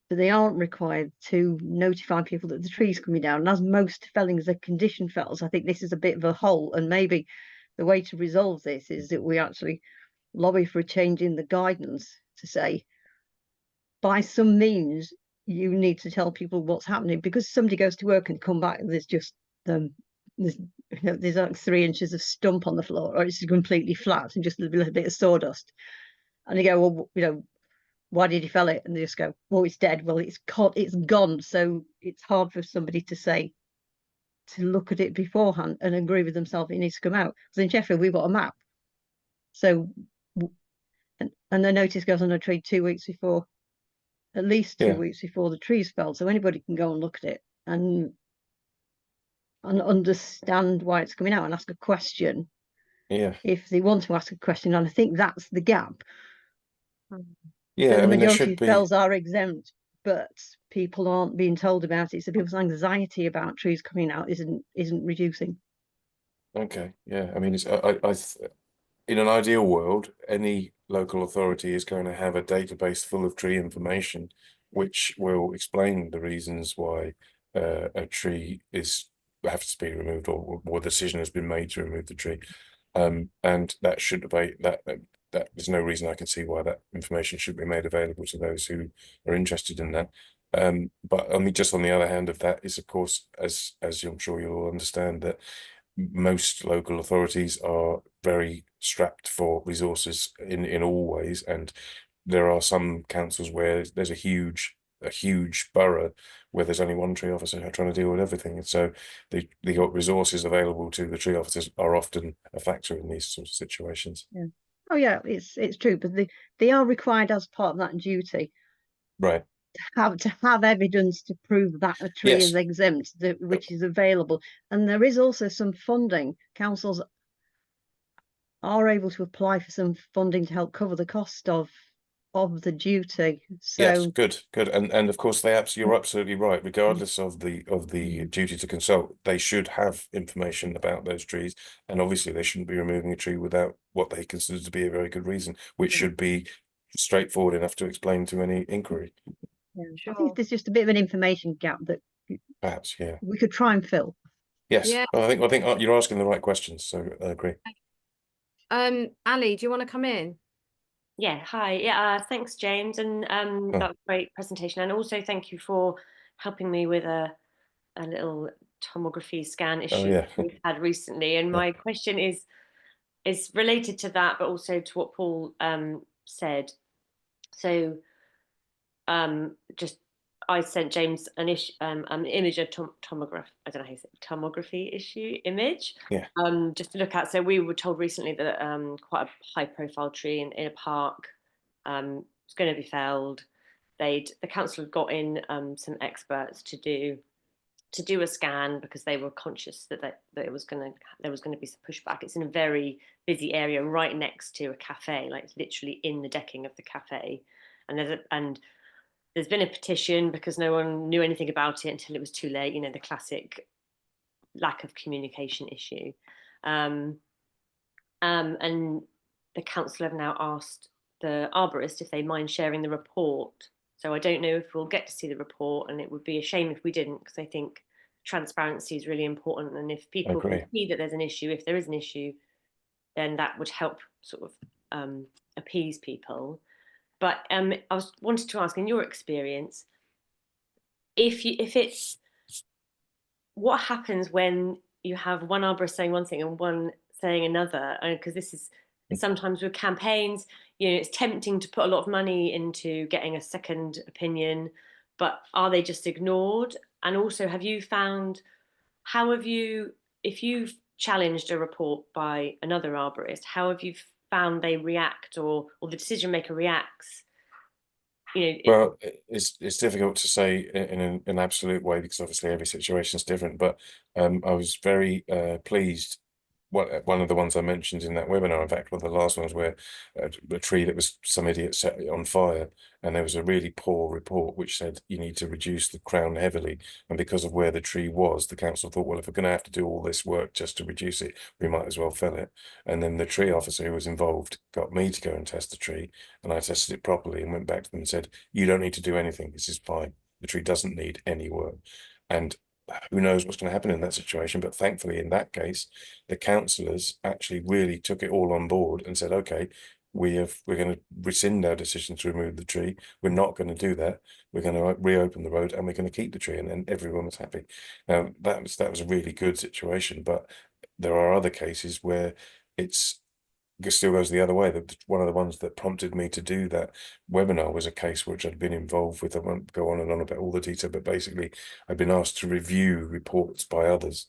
but they aren't required to notify people that the tree's coming down. And as most fellings are condition fells, I think this is a bit of a hole, and maybe the way to resolve this is that we actually lobby for a change in the guidance to say, by some means, you need to tell people what's happening, because somebody goes to work and come back and there's just there's like 3 inches of stump on the floor, or it's completely flat and just a little bit of sawdust. And you go, well, you know, why did you fell it? And they just go, well, it's dead. Well, it's gone. So it's hard for somebody to say, to look at it beforehand and agree with themselves it needs to come out. Because in Sheffield, we've got a map. So, and the notice goes on a tree 2 weeks before, at least 2 weeks before the tree's felled. So anybody can go and look at it and understand why it's coming out and ask a question. Yeah. If they want to ask a question. And I think that's the gap. Yeah, So the I mean, there majority should of fells are exempt, but people aren't being told about it. So people's anxiety about trees coming out isn't reducing. Okay, yeah. I mean, it's in an ideal world, any local authority is going to have a database full of tree information, which will explain the reasons why a tree has to be removed, or a decision has been made to remove the tree. And that should be that there's no reason I can see why that information should be made available to those who are interested in that. But just on the other hand of that is, of course, as I'm sure you'll all understand, that most local authorities are very strapped for resources in all ways, and there are some councils where there's a huge borough where there's only one tree officer trying to deal with everything, and so the resources available to the tree officers are often a factor in these sorts of situations. Yeah. Oh yeah, it's true, but they are required as part of that duty, right, to have evidence to prove that a tree is exempt, which is available. And there is also some funding. Councils are able to apply for some funding to help cover the cost of the duty. So yes, good. And of course you're absolutely right. Regardless of the duty to consult, they should have information about those trees, and obviously they shouldn't be removing a tree without what they consider to be a very good reason, which should be straightforward enough to explain to any inquiry. Yeah, sure. I think there's just a bit of an information gap that perhaps, we could try and fill. Yes, yeah. Well, I think you're asking the right questions, so I agree. Ali, do you want to come in? Yeah, hi. Yeah, thanks, James, and that was a great presentation, and also thank you for helping me with a little tomography scan issue we've had recently. And my question is related to that, but also to what Paul said. So, just I sent James an image of tomograph. I don't know how you say it, tomography issue image. Yeah. Just to look at. So we were told recently that quite a high-profile tree in a park was going to be felled. The council had got in some experts to do a scan because they were conscious that there was going to be some pushback. It's in a very busy area right next to a cafe, like literally in the decking of the cafe, and there's been a petition because no one knew anything about it until it was too late. You know, the classic lack of communication issue. And the council have now asked the arborist if they mind sharing the report. So I don't know if we'll get to see the report, and it would be a shame if we didn't, because I think transparency is really important. And if people can see that there's an issue, if there is an issue, then that would help sort of appease people. But I wanted to ask, in your experience, what happens when you have one arborist saying one thing and one saying another? Because this is sometimes with campaigns, you know, it's tempting to put a lot of money into getting a second opinion, but are they just ignored? And also, have you found, how have you, if you've challenged a report by another arborist, how have you found they react, or the decision maker reacts? You know, Well, it's difficult to say in an absolute way, because obviously every situation is different. But I was very pleased. One of the ones I mentioned in that webinar, in fact, one of the last ones, where a tree that was some idiot set it on fire, and there was a really poor report which said you need to reduce the crown heavily. And because of where the tree was, the council thought, well, if we're going to have to do all this work just to reduce it, we might as well fell it. And then the tree officer who was involved got me to go and test the tree, and I tested it properly and went back to them and said, you don't need to do anything. This is fine. The tree doesn't need any work. And who knows what's going to happen in that situation? But thankfully, in that case, the councillors actually really took it all on board and said, okay, we're going to rescind our decision to remove the tree. We're not going to do that. We're going to reopen the road, and we're going to keep the tree. And then everyone was happy. Now, that was a really good situation. But there are other cases where it still goes the other way. One of the ones that prompted me to do that webinar was a case which I'd been involved with. I won't go on and on about all the detail, but basically I'd been asked to review reports by others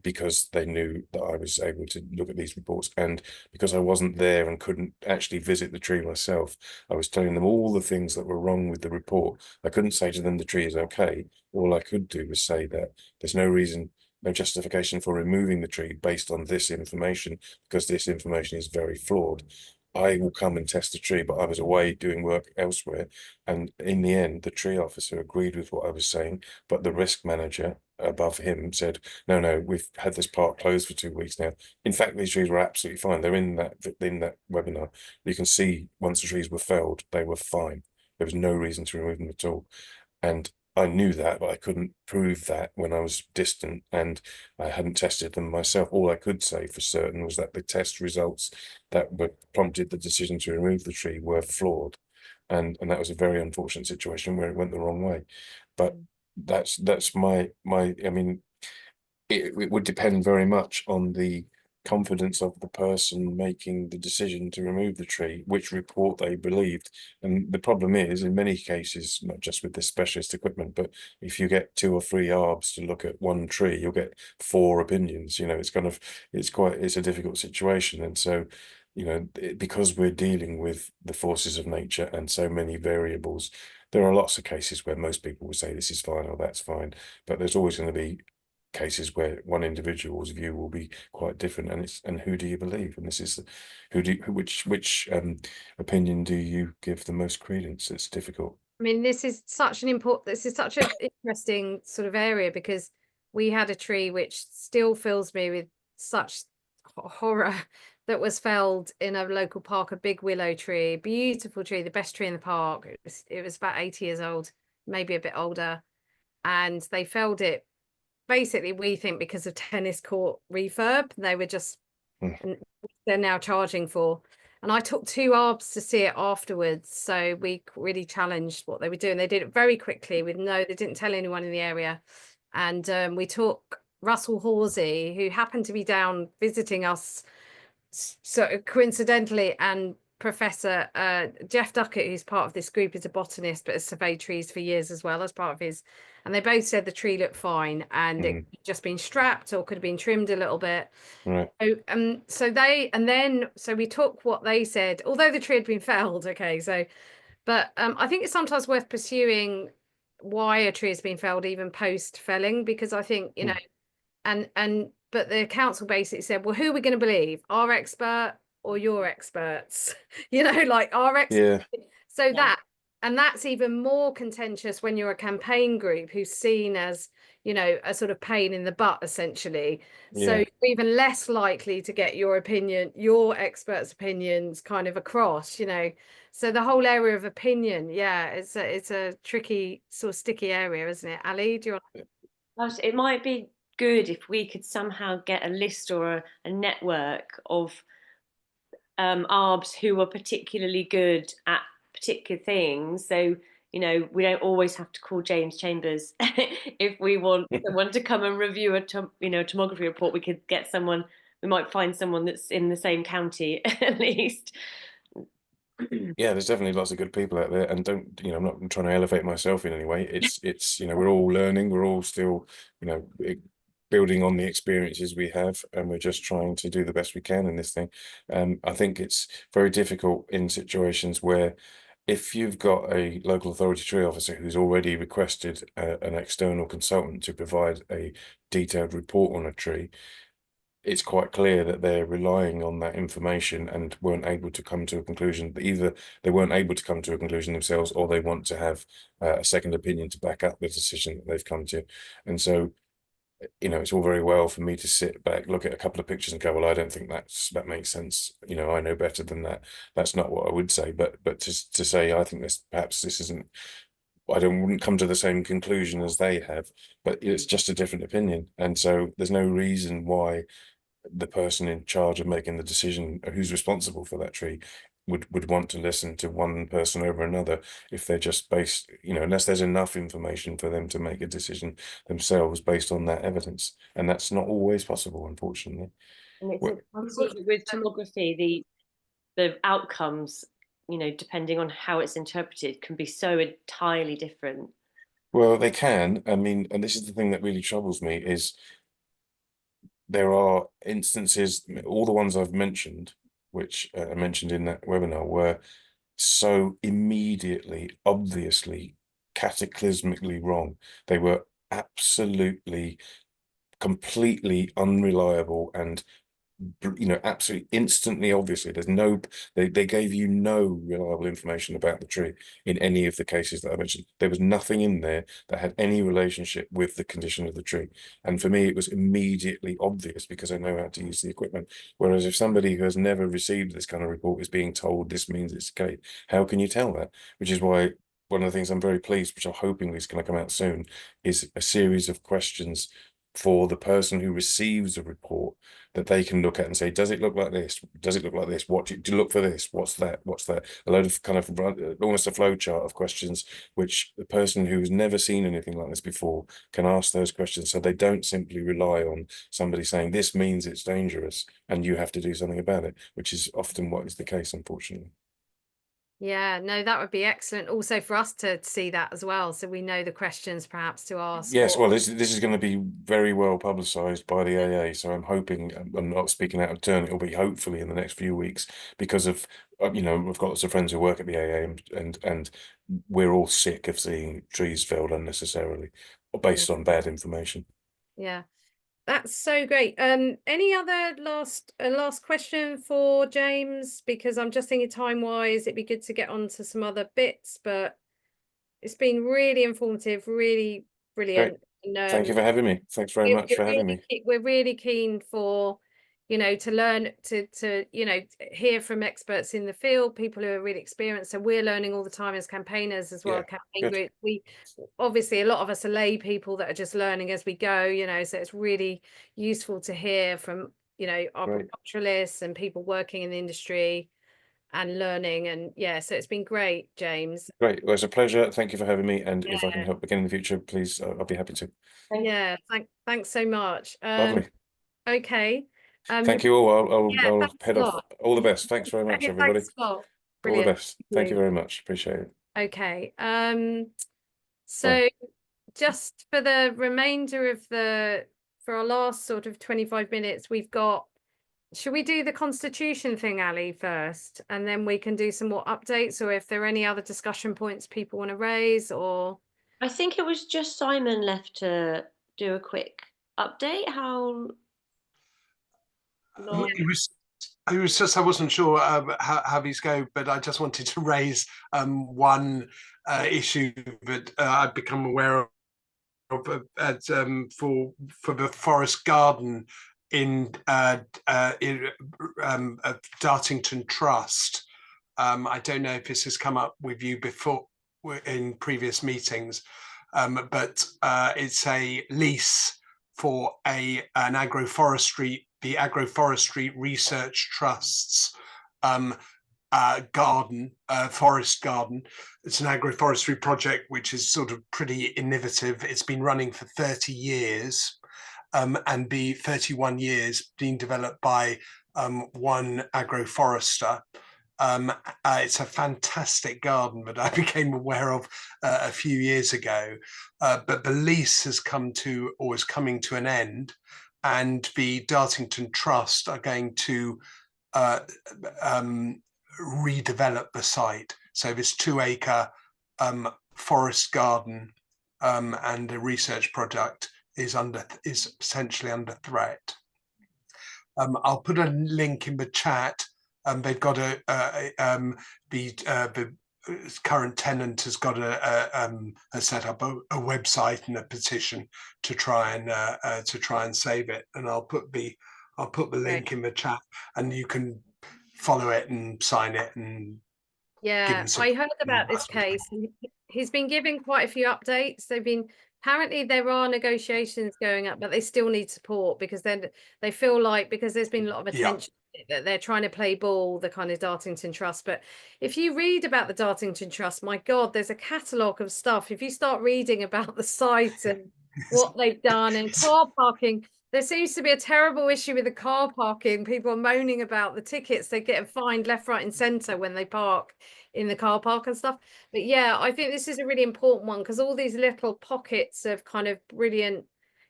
because they knew that I was able to look at these reports, and because I wasn't there and couldn't actually visit the tree myself, I was telling them all the things that were wrong with the report. I couldn't say to them the tree is okay. All I could do was say that there's no reason, no justification for removing the tree based on this information, because this information is very flawed. I will come and test the tree, but I was away doing work elsewhere. And in the end, the tree officer agreed with what I was saying, but the risk manager above him said, no, we've had this park closed for 2 weeks now. In fact, these trees were absolutely fine. They're in that webinar. You can see once the trees were felled, they were fine. There was no reason to remove them at all. And I knew that, but I couldn't prove that when I was distant, and I hadn't tested them myself. All I could say for certain was that the test results that were prompted the decision to remove the tree were flawed, and that was a very unfortunate situation where it went the wrong way. But that's my I mean, it would depend very much on the confidence of the person making the decision to remove the tree, which report they believed. And the problem is, in many cases, not just with this specialist equipment, but if you get 2 or 3 arbs to look at one tree, you'll get 4 opinions. You know, it's a difficult situation. And so, you know, because we're dealing with the forces of nature and so many variables, there are lots of cases where most people will say this is fine or that's fine, but there's always going to be cases where one individual's view will be quite different, and who do you believe? And this is which opinion do you give the most credence? It's difficult. I mean, this is such an interesting sort of area, because we had a tree which still fills me with such horror that was felled in a local park, a big willow tree, beautiful tree, the best tree in the park. It was about 80 years old, maybe a bit older, and they felled it basically, we think, because of tennis court refurb. They were just and they're now charging for. And I took 2 arbs to see it afterwards, so we really challenged what they were doing. They did it very quickly they didn't tell anyone in the area. And we took Russell Horsey, who happened to be down visiting us so coincidentally, and Professor Jeff Duckett, who's part of this group, is a botanist but has surveyed trees for years as well as part of his, and they both said the tree looked fine and it had just been strapped or could have been trimmed a little bit. Right. So we took what they said, although the tree had been felled. Okay, so but I think it's sometimes worth pursuing why a tree has been felled even post felling, because I think, you know, but the council basically said, well, who are we going to believe, our expert or your experts? You know, like our experts. Yeah. So that's even more contentious when you're a campaign group who's seen as, you know, a sort of pain in the butt, essentially. So you're even less likely to get your opinion, your experts' opinions kind of across, you know. So the whole area of opinion, it's a tricky, sort of sticky area, isn't it? Ali, do you want? It might be good if we could somehow get a list or a network of arbs who are particularly good at particular things. So, you know, we don't always have to call James Chambers if we want someone to come and review a tomography report. We could get someone we might find someone that's in the same county at least. Yeah, there's definitely lots of good people out there, and don't, you know, I'm not trying to elevate myself in any way. It's you know, we're all learning, we're all still, you know, building on the experiences we have, and we're just trying to do the best we can in this thing. I think it's very difficult in situations where, if you've got a local authority tree officer who's already requested an external consultant to provide a detailed report on a tree, it's quite clear that they're relying on that information and weren't able to come to a conclusion. Either they weren't able to come to a conclusion themselves, or they want to have a second opinion to back up the decision that they've come to. And so, you know, it's all very well for me to sit back, look at a couple of pictures and go, well, I don't think that makes sense. You know, I know better than that. That's not what I would say. But to say, I think perhaps this isn't, wouldn't come to the same conclusion as they have, but it's just a different opinion. And so there's no reason why the person in charge of making the decision, who's responsible for that tree, would want to listen to one person over another if they're just based, you know, unless there's enough information for them to make a decision themselves based on that evidence. And that's not always possible, unfortunately. And with tomography, the outcomes, you know, depending on how it's interpreted, can be so entirely different. Well, they can. I mean, and this is the thing that really troubles me, is there are instances, all the ones I've mentioned, which I mentioned in that webinar, were so immediately, obviously, cataclysmically wrong. They were absolutely, completely unreliable and, you know, absolutely instantly, obviously, they gave you no reliable information about the tree in any of the cases that I mentioned. There was nothing in there that had any relationship with the condition of the tree. And for me, it was immediately obvious because I know how to use the equipment. Whereas if somebody who has never received this kind of report is being told this means it's okay, how can you tell that? Which is why one of the things I'm very pleased, which I'm hoping is going to come out soon, is a series of questions for the person who receives a report that they can look at and say, does it look like this? Does it look like this? What do you look for this? What's that? What's that? A load of kind of almost a flow chart of questions, which the person who's never seen anything like this before can ask those questions. So they don't simply rely on somebody saying, this means it's dangerous and you have to do something about it, which is often what is the case, unfortunately. Yeah, no, that would be excellent also for us to see that as well, so we know the questions perhaps to ask. Yes, well, this is going to be very well publicised by the AA, so I'm hoping, I'm not speaking out of turn, it'll be hopefully in the next few weeks, because of, you know, I've got lots of friends who work at the AA, and we're all sick of seeing trees felled unnecessarily based on bad information. Yeah, that's so great. Any other last question for James? Because I'm just thinking time-wise, it'd be good to get on to some other bits, but it's been really informative, really brilliant. And, thank you for having me. Thanks very much for having me. We're really keen for, you know, to learn, to you know, hear from experts in the field, people who are really experienced. So we're learning all the time as campaigners as well. Campaign group. We obviously, a lot of us are lay people that are just learning as we go, you know, so it's really useful to hear from, you know, arboriculturalists and people working in the industry and learning. And yeah, so it's been great, James. Great, well, it's a pleasure. Thank you for having me, and if I can help again in the future, please, I'll be happy to. Yeah, thanks so much. Lovely. Okay. Thank you all. I'll head off. All the best. Thanks very much, everybody. Thanks a lot. All the best. Thank you very much. Appreciate it. Okay. So just for the remainder of for our last sort of 25 minutes, we've got, should we do the Constitution thing, Ali, first, and then we can do some more updates, or if there are any other discussion points people want to raise? Or I think it was just Simon left to do a quick update. How long? It was just, I wasn't sure how these go, but I just wanted to raise one issue that I've become aware of for the forest garden in Dartington Trust. I don't know if this has come up with you before in previous meetings, but it's a lease for an agroforestry, the Agroforestry Research Trust's forest garden. It's an agroforestry project which is sort of pretty innovative. It's been running for 30 years. and be 31 years, being developed by one agroforester. It's a fantastic garden that I became aware of a few years ago, but the lease has come to, or is coming to an end, and the Dartington Trust are going to redevelop the site. So this 2-acre forest garden and a research project is potentially under threat. I'll put a link in the chat. They've got the current tenant has got has set up a website and a petition to try and save it. And I'll put the link in the chat, and you can follow it and sign it. And yeah, I heard about this case. He's been giving quite a few updates. Apparently there are negotiations going up, but they still need support, because then they feel like, because there's been a lot of attention that they're trying to play ball, the kind of Dartington Trust. But if you read about the Dartington Trust, my God, there's a catalogue of stuff. If you start reading about the site and what they've done, and car parking, there seems to be a terrible issue with the car parking. People are moaning about the tickets. They get fined left, right and centre when they park in the car park and stuff. But yeah, I think this is a really important one, because all these little pockets of kind of brilliant,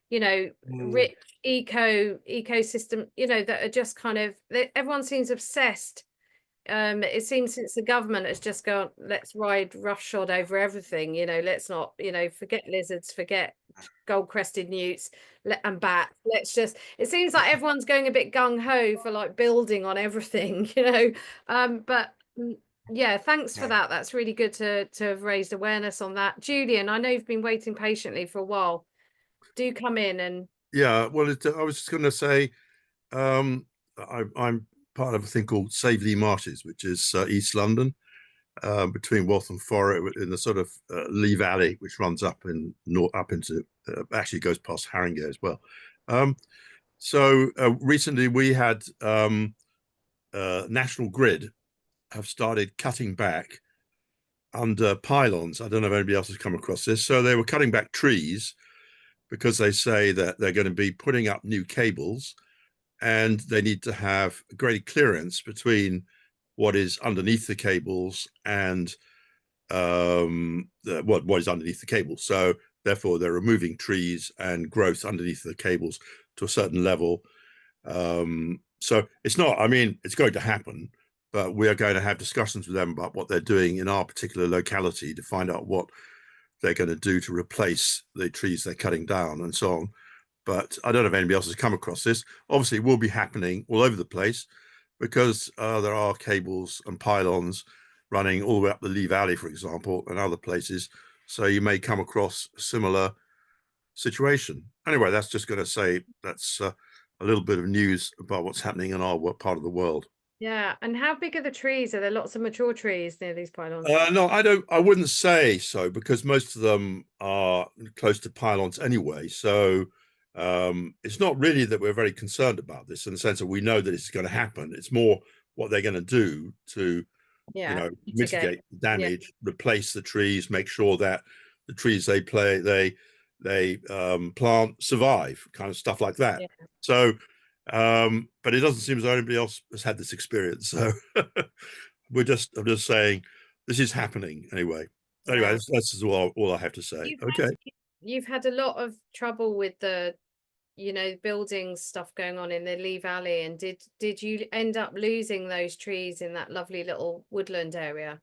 you know, rich ecosystem, you know, that are just kind of, everyone seems obsessed. It seems since the government has just gone, let's ride roughshod over everything, you know, let's not, you know, forget lizards, forget gold-crested newts and bats. Let's just, it seems like everyone's going a bit gung-ho for like building on everything, you know. But yeah, thanks for that. That's really good to have raised awareness on that. Julian, I know you've been waiting patiently for a while. Do come in. And yeah, well, I was just going to say, I'm part of a thing called Save Lee Marshes, which is East London, between Waltham Forest, in the sort of Lee Valley, which runs up into actually goes past Haringey as well. So recently we had National Grid have started cutting back under pylons. I don't know if anybody else has come across this. So they were cutting back trees because they say that they're going to be putting up new cables, and they need to have greater clearance between what is underneath the cables and what is underneath the cable. So therefore they're removing trees and growth underneath the cables to a certain level. So it's not, I mean, it's going to happen, but we are going to have discussions with them about what they're doing in our particular locality to find out what they're going to do to replace the trees they're cutting down and so on. But I don't know if anybody else has come across this. Obviously, it will be happening all over the place, because there are cables and pylons running all the way up the Lee Valley, for example, and other places. So you may come across a similar situation. Anyway, that's just going to say that's a little bit of news about what's happening in our part of the world. yeah, and how big are the trees? Are there lots of mature trees near these pylons? No, I wouldn't say so, because most of them are close to pylons anyway. So it's not really that we're very concerned about this, in the sense that we know that it's going to happen. It's more what they're going to do to, you know, mitigate the damage, replace the trees, make sure that the trees they plant survive, kind of stuff like that. So but it doesn't seem as though anybody else has had this experience. So I'm just saying this is happening anyway. Anyway, that's all I have to say. You've had a lot of trouble with the, you know, building stuff going on in the Lee Valley, and did you end up losing those trees in that lovely little woodland area?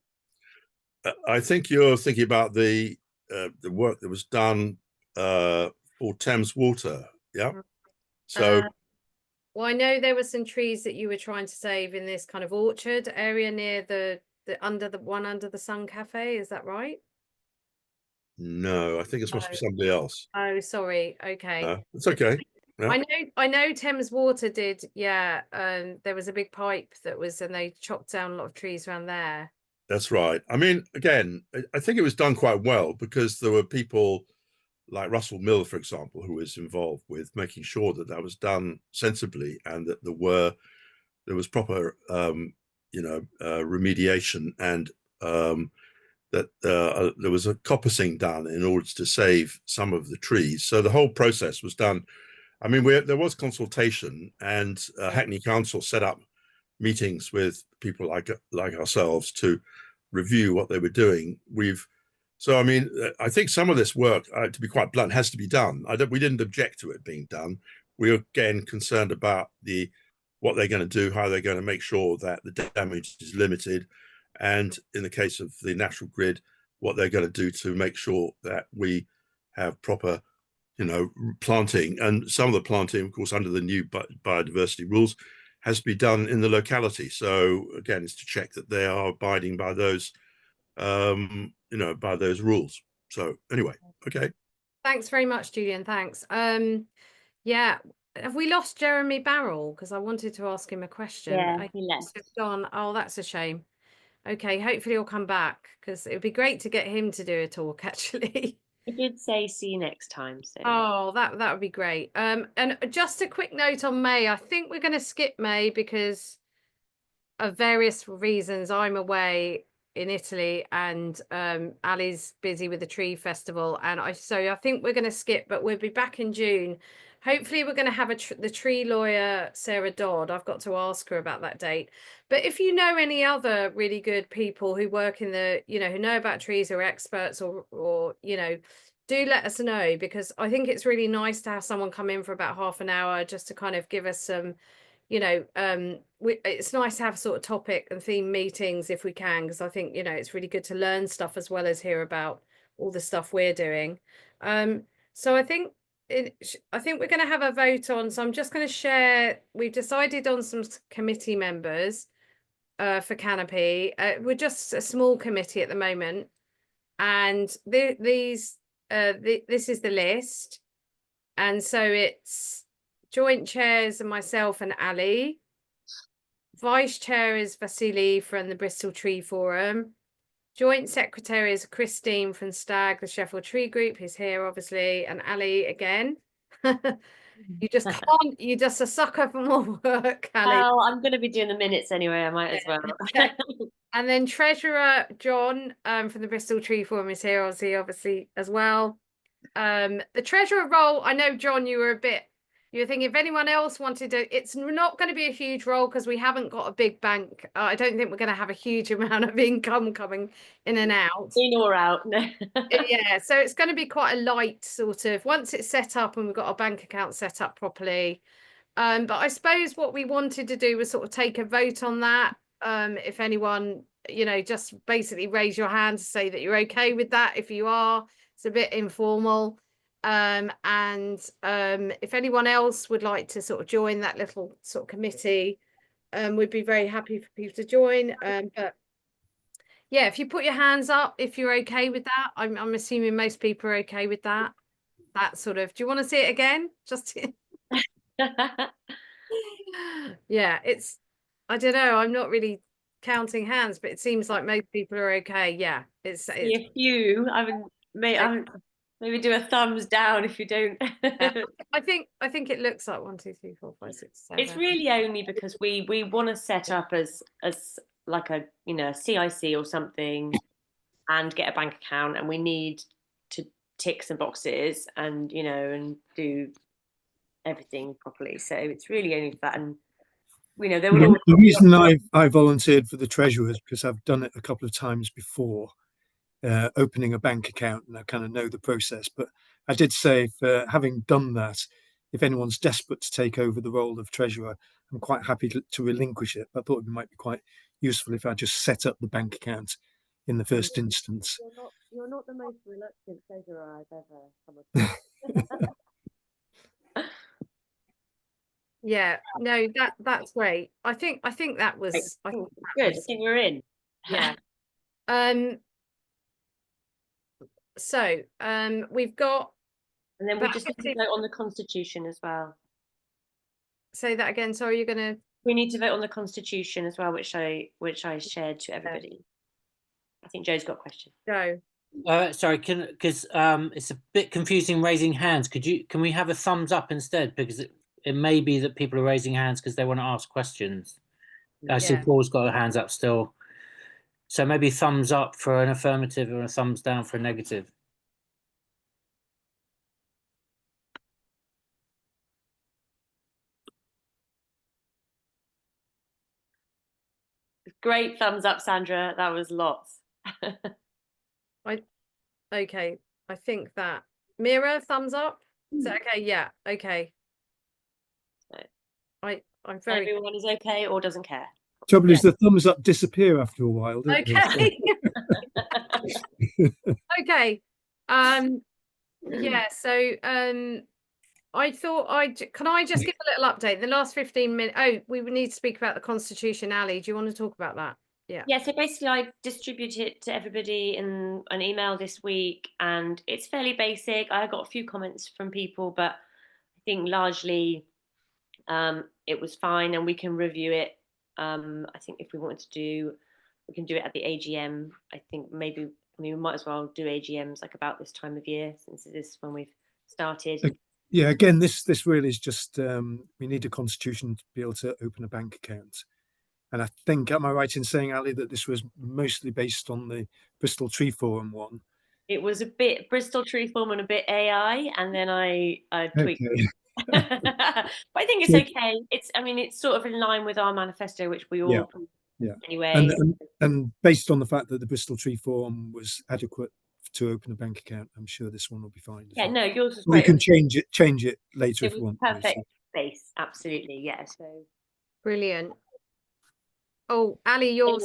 I think you're thinking about the work that was done for Thames Water. Yeah. So well, I know there were some trees that you were trying to save in this kind of orchard area near the under the Sun Cafe. Is that right? No, I think it's supposed to be somebody else. Oh, sorry. Okay. It's okay. Yeah. I know Thames Water did. Yeah. There was a big pipe that was, and they chopped down a lot of trees around there. That's right. I mean, again, I think it was done quite well, because there were people like Russell Miller, for example, who was involved with making sure that that was done sensibly, and that there was proper, remediation, and that there was a coppicing done in order to save some of the trees. So the whole process was done I mean, there was consultation, and Hackney Council set up meetings with people like ourselves to review what they were doing. So I mean, I think some of this work, to be quite blunt, has to be done. We didn't object to it being done. We were again concerned about what they're going to do, how they're going to make sure that the damage is limited, and in the case of the National Grid, what they're going to do to make sure that we have proper, planting. And some of the planting, of course, under the new biodiversity rules, has to be done in the locality. So again, it's to check that they are abiding by those, by those rules. So anyway, okay. Thanks very much, Julian. Thanks. Yeah. Have we lost Jeremy Barrell? Because I wanted to ask him a question. Yeah, he left. Gone. Oh, that's a shame. Okay, hopefully he'll come back, because it would be great to get him to do a talk, actually. He did say see you next time. So Oh, that would be great. And just a quick note on May. I think we're going to skip May because of various reasons. I'm away in Italy, and Ali's busy with the tree festival, and I think we're going to skip, but we'll be back in June. Hopefully we're going to have the tree lawyer Sarah Dodd. I've got to ask her about that date. But if you know any other really good people who work in the, who know about trees, or experts, or do let us know, because I think it's really nice to have someone come in for about half an hour just to kind of give us some, it's nice to have sort of topic and theme meetings if we can, because I think, it's really good to learn stuff as well as hear about all the stuff we're doing. So I think we're going to have a vote on, so I'm just going to share. We've decided on some committee members for Canopy. We're just a small committee at the moment, and this is the list. And so it's joint chairs and myself and Ali. Vice chair is Vasily from the Bristol Tree Forum. Joint secretary is Christine from Stag, the Sheffield Tree Group, who's here obviously, and Ali again. You just can't, you're just a sucker for more work, Ali. Oh, I'm going to be doing the minutes anyway, I might as well. And then treasurer John from the Bristol Tree Forum is here obviously as well. The treasurer role, I know, John, you were thinking if anyone else wanted to, it's not going to be a huge role because we haven't got a big bank. I don't think we're going to have a huge amount of income coming in and out. In or out. No. Yeah, so it's going to be quite a light sort of, once it's set up and we've got our bank account set up properly. But I suppose what we wanted to do was sort of take a vote on that. If anyone, just basically raise your hand to say that you're okay with that. If you are, it's a bit informal. If anyone else would like to sort of join that little sort of committee, we'd be very happy for people to join. But yeah, if you put your hands up, if you're okay with that, I'm assuming most people are okay with that. That sort of, do you want to see it again? Just yeah, I don't know, I'm not really counting hands, but it seems like most people are okay. Yeah, it's a few. Maybe do a thumbs down if you don't. I think it looks like 1, 2, 3, 4, 5, 6, 7. It's really only because we want to set up as like a CIC or something, and get a bank account, and we need to tick some boxes and and do everything properly. So it's really only that. And there would the reason I volunteered for the treasurer is because I've done it a couple of times before. Opening a bank account, and I kind of know the process. But I did say, for having done that, if anyone's desperate to take over the role of treasurer, I'm quite happy to relinquish it. I thought it might be quite useful if I just set up the bank account in the first instance. You're not the most reluctant treasurer I've ever come across. Yeah, no, that's great. I think that was good. I think we're in. Yeah. So we've got, and then we just need to vote on the constitution as well. Say that again. Sorry, you're gonna. We need to vote on the constitution as well, which I shared to everybody. I think Joe's got a question. Joe. Sorry, because it's a bit confusing raising hands. Can we have a thumbs up instead? Because it may be that people are raising hands because they want to ask questions. I see Paul's got their hands up still. So maybe thumbs up for an affirmative or a thumbs down for a negative. Great thumbs up, Sandra. That was lots. Okay, I think that. Mira, thumbs up? Is that okay? Yeah, okay. I'm very Everyone is okay or doesn't care. Trouble is the thumbs up disappear after a while, don't they? okay. Okay. Yeah, so I thought can I just give a little update? The last 15 minutes. Oh, we would need to speak about the Constitution. Ali, do you want to talk about that? Yeah. Yeah, so basically I distributed it to everybody in an email this week, and it's fairly basic. I got a few comments from people, but I think largely it was fine, and we can review it. I think if we wanted to we can do it at the AGM. I think maybe, I mean, we might as well do AGMs like about this time of year, since it is when we've started. Yeah, again, this really is just we need a constitution to be able to open a bank account. And I think, am I right in saying, Ali, that this was mostly based on the Bristol Tree Forum one? It was a bit Bristol Tree Forum and a bit AI, and then I tweaked. Okay. But I think it's okay. I mean, it's sort of in line with our manifesto, which we all anyway. And based on the fact that the Bristol Tree Forum was adequate to open a bank account, I'm sure this one will be fine. Yeah, no, yours was we great. can change it later if we want. Perfect space, absolutely, yeah. So brilliant. Oh, Ali, your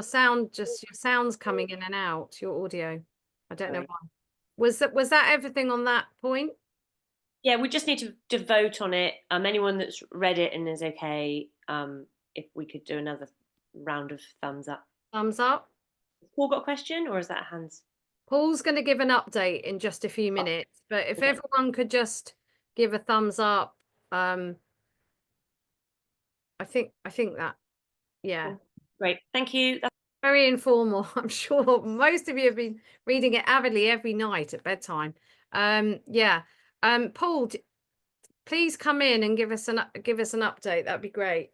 sound's coming in and out, your audio. I don't know why. Was that everything on that point? Yeah, we just need to vote on it. Anyone that's read it and is okay, if we could do another round of thumbs up. Thumbs up. Paul got a question, or is that Hans? Paul's going to give an update in just a few minutes, but if everyone could just give a thumbs up, I think that, yeah. Great, thank you. That's very informal. I'm sure most of you have been reading it avidly every night at bedtime. Yeah. Paul, please come in and give us an update. That'd be great.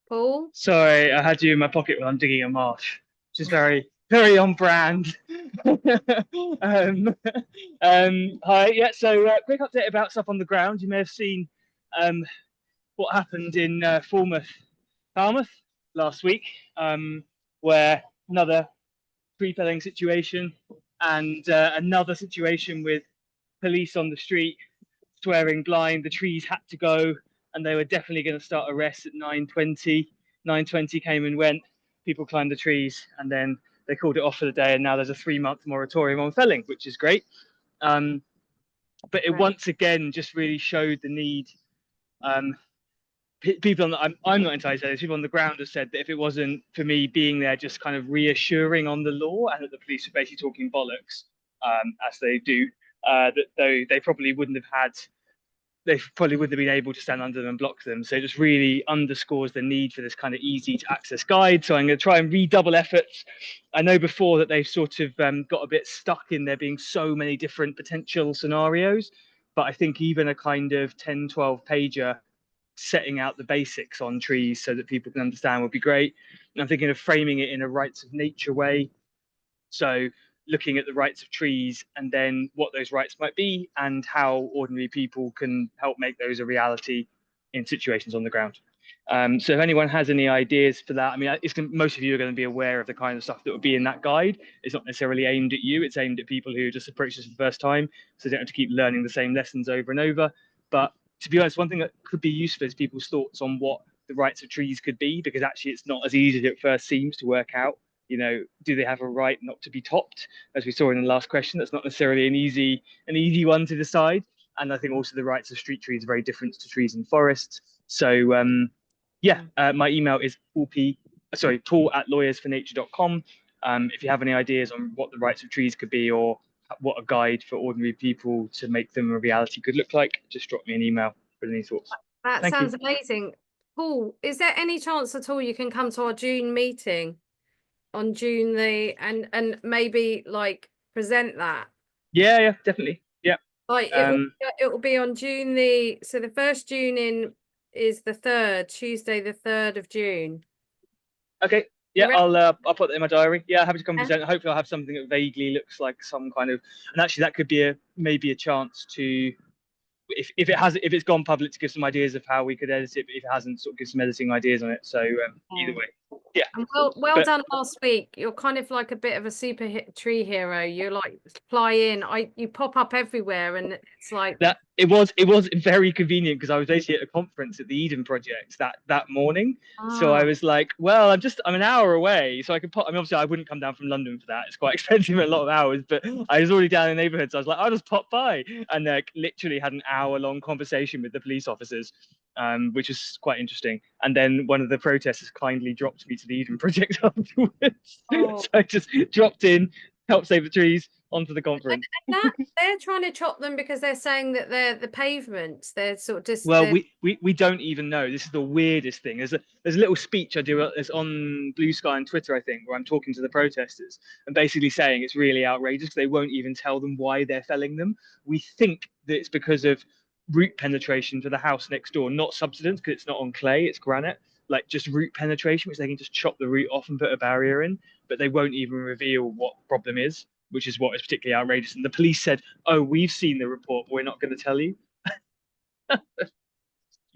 Paul? Sorry, I had you in my pocket when I'm digging a marsh, which is very, very on brand. Hi, yeah, so quick update about stuff on the ground. You may have seen what happened in Falmouth last week, where another tree felling situation and another situation with police on the street swearing blind the trees had to go, and they were definitely going to start arrests at 9:20. 9:20 came and went, people climbed the trees, and then they called it off for the day, and now there's a 3-month moratorium on felling, which is great. But it once again just really showed the need. People I'm not entirely saying this, people on the ground have said that if it wasn't for me being there just kind of reassuring on the law, and that the police are basically talking bollocks, as they do, that they probably wouldn't have been able to stand under them and block them. So it just really underscores the need for this kind of easy to access guide. So I'm going to try and redouble efforts. I know before that they've sort of got a bit stuck in there being so many different potential scenarios, but I think even a kind of 10-12 pager setting out the basics on trees so that people can understand would be great. And I'm thinking of framing it in a rights of nature way. So looking at the rights of trees and then what those rights might be and how ordinary people can help make those a reality in situations on the ground. So if anyone has any ideas for that, I mean, most of you are going to be aware of the kind of stuff that would be in that guide. It's not necessarily aimed at you, it's aimed at people who just approach this for the first time, so they don't have to keep learning the same lessons over and over. But to be honest, one thing that could be useful is people's thoughts on what the rights of trees could be, because actually it's not as easy as it first seems to work out. You know, do they have a right not to be topped? As we saw in the last question, that's not necessarily an easy one to decide. And I think also the rights of street trees are very different to trees in forests. So my email is paul@lawyersfornature.com. If you have any ideas on what the rights of trees could be, or what a guide for ordinary people to make them a reality could look like, just drop me an email with any thoughts. That sounds amazing. Paul, is there any chance at all you can come to our June meeting on June and maybe like present that? Yeah, definitely. Yeah. Like it will be on June the first June in is the 3rd, Tuesday the 3rd of June. Okay. Yeah, I'll put that in my diary. Yeah, happy to come present. Hopefully I'll have something that vaguely looks like some kind of, and actually that could be maybe a chance to if it's gone public, to give some ideas of how we could edit it, but if it hasn't, sort of give some editing ideas on it. So either way, yeah. And well done last week. You're kind of like a bit of a super tree hero. You're like fly in. You pop up everywhere, and it's like that. It was very convenient because I was basically at a conference at the Eden Project that morning. So I was like, well, I'm an hour away, so I could pop. I mean, obviously I wouldn't come down from London for that. It's quite expensive, a lot of hours. But I was already down in the neighbourhood, so I was like, I'll just pop by, and literally had an hour-long conversation with the police officers, which was quite interesting. And then one of the protesters kindly dropped me to the Eden Project afterwards. So I just dropped in, helped save the trees, onto the conference. And they're trying to chop them because they're saying that they're the pavements. They're sort of just. Well, we don't even know. This is the weirdest thing. There's a little speech I do. It's on Blue Sky on Twitter, I think, where I'm talking to the protesters and basically saying it's really outrageous because they won't even tell them why they're felling them. We think that it's because of root penetration to the house next door, not subsidence, because it's not on clay, it's granite. Like just root penetration, which they can just chop the root off and put a barrier in, but they won't even reveal what the problem is, which is what is particularly outrageous. And the police said, "Oh, we've seen the report, but we're not going to tell you."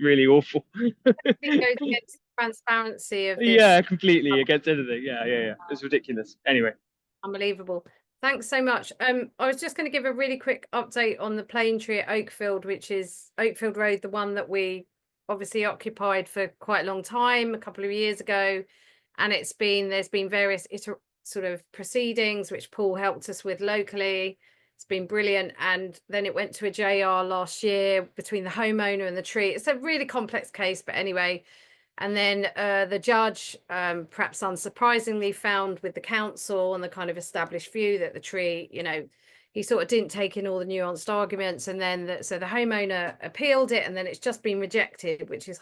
Really awful. It goes against the transparency of this. Yeah, completely against anything. Yeah. It's ridiculous. Anyway. Unbelievable. Thanks so much. I was just going to give a really quick update on the plane tree at Oakfield, which is Oakfield Road, the one that we obviously occupied for quite a long time, a couple of years ago. And there's been various sort of proceedings, which Paul helped us with locally. It's been brilliant. And then it went to a JR last year between the homeowner and the tree. It's a really complex case, but anyway. And then the judge, perhaps unsurprisingly, found with the council and the kind of established view that the tree, he sort of didn't take in all the nuanced arguments. And then so the homeowner appealed it, and then it's just been rejected, which is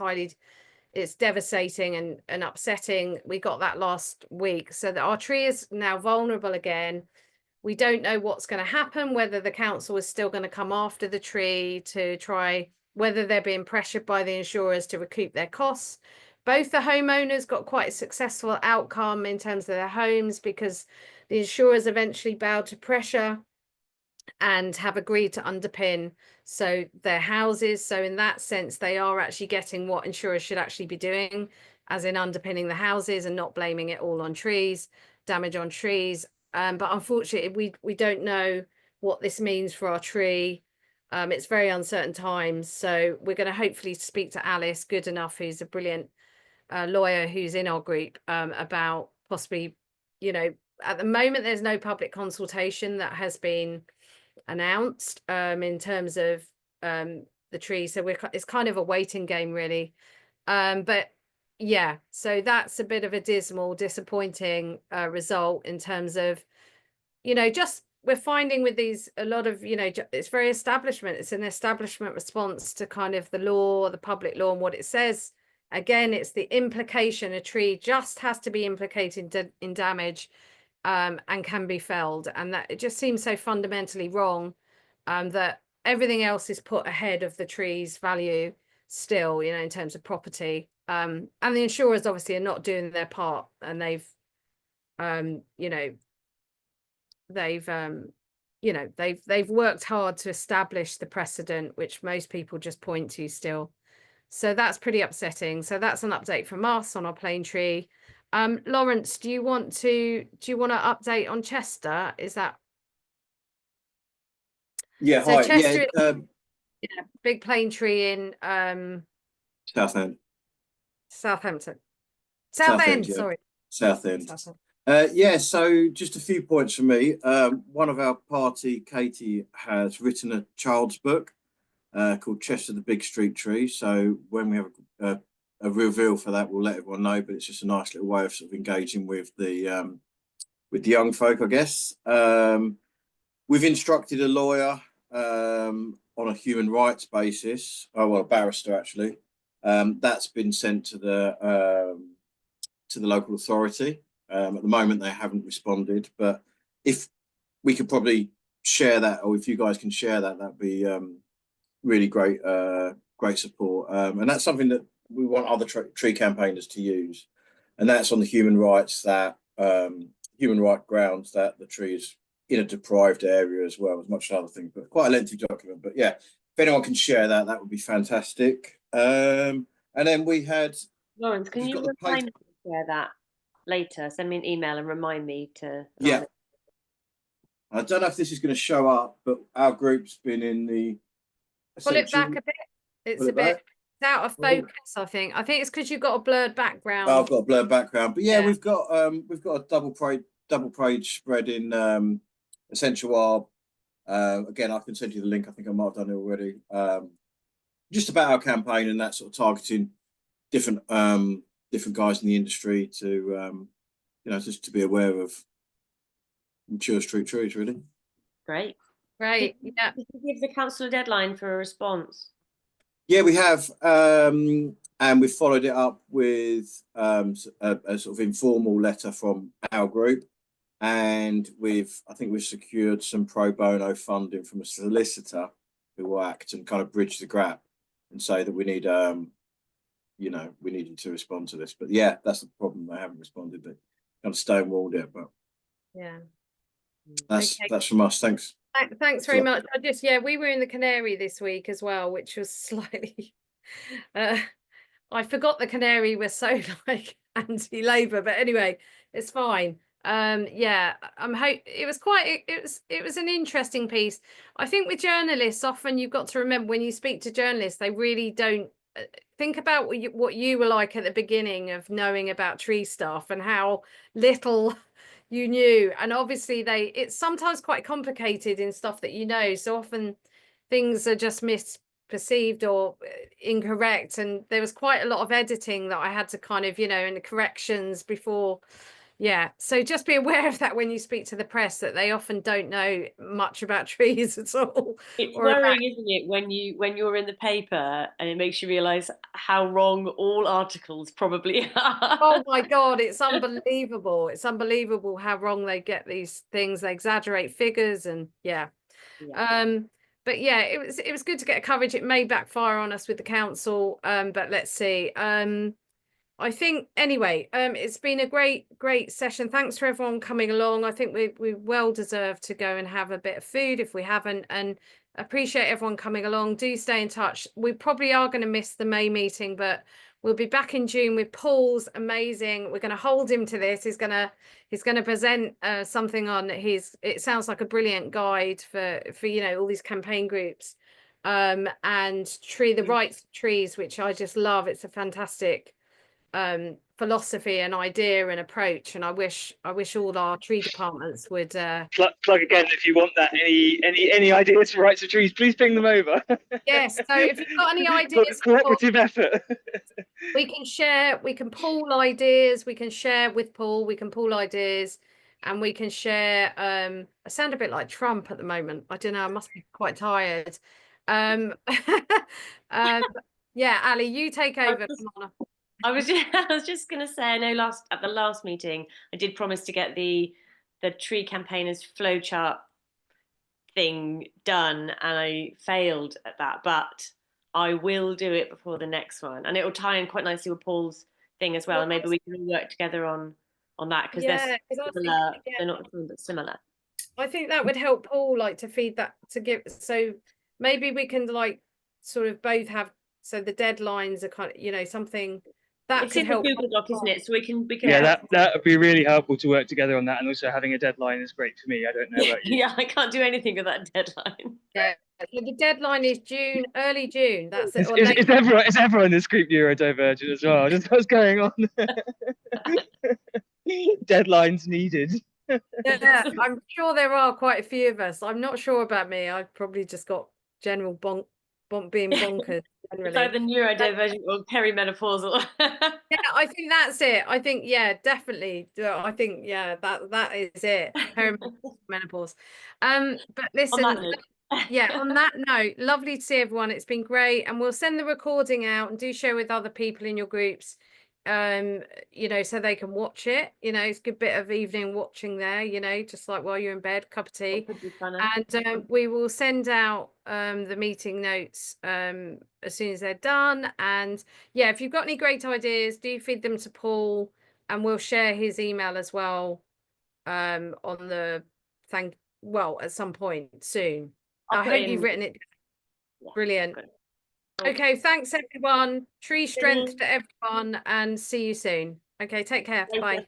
it's devastating and upsetting. We got that last week. So that our tree is now vulnerable again. We don't know what's going to happen, whether the council is still going to come after the tree to try, whether they're being pressured by the insurers to recoup their costs. Both the homeowners got quite a successful outcome in terms of their homes because the insurers eventually bowed to pressure and have agreed to underpin their houses. So in that sense, they are actually getting what insurers should actually be doing, as in underpinning the houses and not blaming it all on trees, damage on trees. But unfortunately, we don't know what this means for our tree. It's very uncertain times. So we're going to hopefully speak to Alice Goodenough, who's a brilliant lawyer who's in our group, about possibly, at the moment, there's no public consultation that has been announced in terms of the tree. So it's kind of a waiting game, really. But yeah, so that's a bit of a disappointing result in terms of, just we're finding with these a lot of, it's very establishment. It's an establishment response to kind of the law, the public law, and what it says. Again, it's the implication a tree just has to be implicated in damage and can be felled. And that it just seems so fundamentally wrong that everything else is put ahead of the tree's value still, in terms of property. And the insurers obviously are not doing their part, and they've worked hard to establish the precedent, which most people just point to still. So that's pretty upsetting. So that's an update from us on our plane tree. Lawrence, do you want to update on Chester? Is that? Yeah, so hi. Chester is big plane tree in Southend. Southend, yeah. sorry. Southend. Yeah, so just a few points from me. One of our party, Katie, has written a child's book called Chester the Big Street Tree. So when we have a reveal for that, we'll let everyone know, but it's just a nice little way of sort of engaging with the young folk, I guess. We've instructed a lawyer on a human rights basis, a barrister actually. That's been sent to the local authority. At the moment, they haven't responded, but if we could probably share that, or if you guys can share that, that'd be really great, great support. And that's something that we want other tree campaigners to use, and that's on the human right grounds that the tree is in a deprived area as well, as much as other things, but quite a lengthy document. But yeah, if anyone can share that, that would be fantastic. And then we had Lawrence, can you remind me to share that later? Send me an email and remind me to. Yeah. I don't know if this is going to show up, but our group's been in the. Pull it back a bit. It's a bit out of focus, I think. I think it's because you've got a blurred background. Oh, I've got a blurred background, but yeah, we've got a double page spread in Essential Arb. Again, I can send you the link. I think I might have done it already. Just about our campaign and that sort of targeting different guys in the industry to just to be aware of mature street trees, really. Great. Right. Did you give the council a deadline for a response? Yeah, we have, and we've followed it up with a sort of informal letter from our group, and I think we've secured some pro bono funding from a solicitor who will act and kind of bridge the gap and say that we need, we needed to respond to this. But yeah, that's the problem. They haven't responded. They kind of stonewalled it, but yeah, that's from us. Thanks. Thanks very much. We were in the Canary this week as well, which was slightly I forgot the Canary was so like anti-Labour, but anyway, it's fine. It was an interesting piece. I think with journalists, often you've got to remember when you speak to journalists, they really don't think about what you were like at the beginning of knowing about tree stuff and how little you knew, and obviously it's sometimes quite complicated in stuff that so often things are just misperceived or incorrect, and there was quite a lot of editing that I had to kind of and the corrections before. So just be aware of that when you speak to the press, that they often don't know much about trees at all. It's worrying, isn't it, when you're in the paper and it makes you realise how wrong all articles probably are. Oh my God, it's unbelievable. It's unbelievable how wrong they get these things. They exaggerate figures and but yeah, it was good to get coverage. It may backfire on us with the council, but let's see. I think anyway, it's been a great session. Thanks for everyone coming along. I think we well deserve to go and have a bit of food if we haven't, and appreciate everyone coming along. Do stay in touch. We probably are going to miss the May meeting, but we'll be back in June with Paul's amazing. We're going to hold him to this. He's going to present something on it sounds like a brilliant guide for all these campaign groups, and the rights of trees, which I just love. It's a fantastic philosophy and idea and approach, and I wish all our tree departments would plug again if you want that. Any ideas for rights of trees, please ping them over. Yes, so if you've got any ideas, cooperative effort, we can pool ideas, we can share with Paul, we can pool ideas, and we can share. I sound a bit like Trump at the moment. I don't know, I must be quite tired. Ali, you take over. Come on. I was just going to say, I know at the last meeting, I did promise to get the tree campaigners flowchart thing done, and I failed at that, but I will do it before the next one, and it will tie in quite nicely with Paul's thing as well, and maybe we can work together on that, because they're similar. They're not but similar. I think that would help Paul, like, to feed that, to give, so maybe we can like sort of both have, so the deadlines are kind of something that could help. It's in the Google Doc, isn't it? So we can that would be really helpful to work together on that, and also having a deadline is great for me. I don't know about you. Yeah, I can't do anything with that deadline. Yeah, so the deadline is early June. That's it. Is everyone in this group neurodivergent as well? Just what's going on? Deadlines needed. Yeah, I'm sure there are quite a few of us. I'm not sure about me. I've probably just got general being bonkers. It's either neurodivergent or perimenopausal. Yeah, I think that's it. I think, definitely. I think, that is it. Perimenopause. But listen, on that note, lovely to see everyone. It's been great, and we'll send the recording out, and do share with other people in your groups, so they can watch it. It's a good bit of evening watching there, just like while you're in bed, cup of tea. And we will send out the meeting notes as soon as they're done. And if you've got any great ideas, do feed them to Paul, and we'll share his email as well on the at some point soon. I hope you've written it. Brilliant. Good. Okay, thanks everyone. Tree strength to everyone, and see you soon. Okay, take care. Thank Bye. you.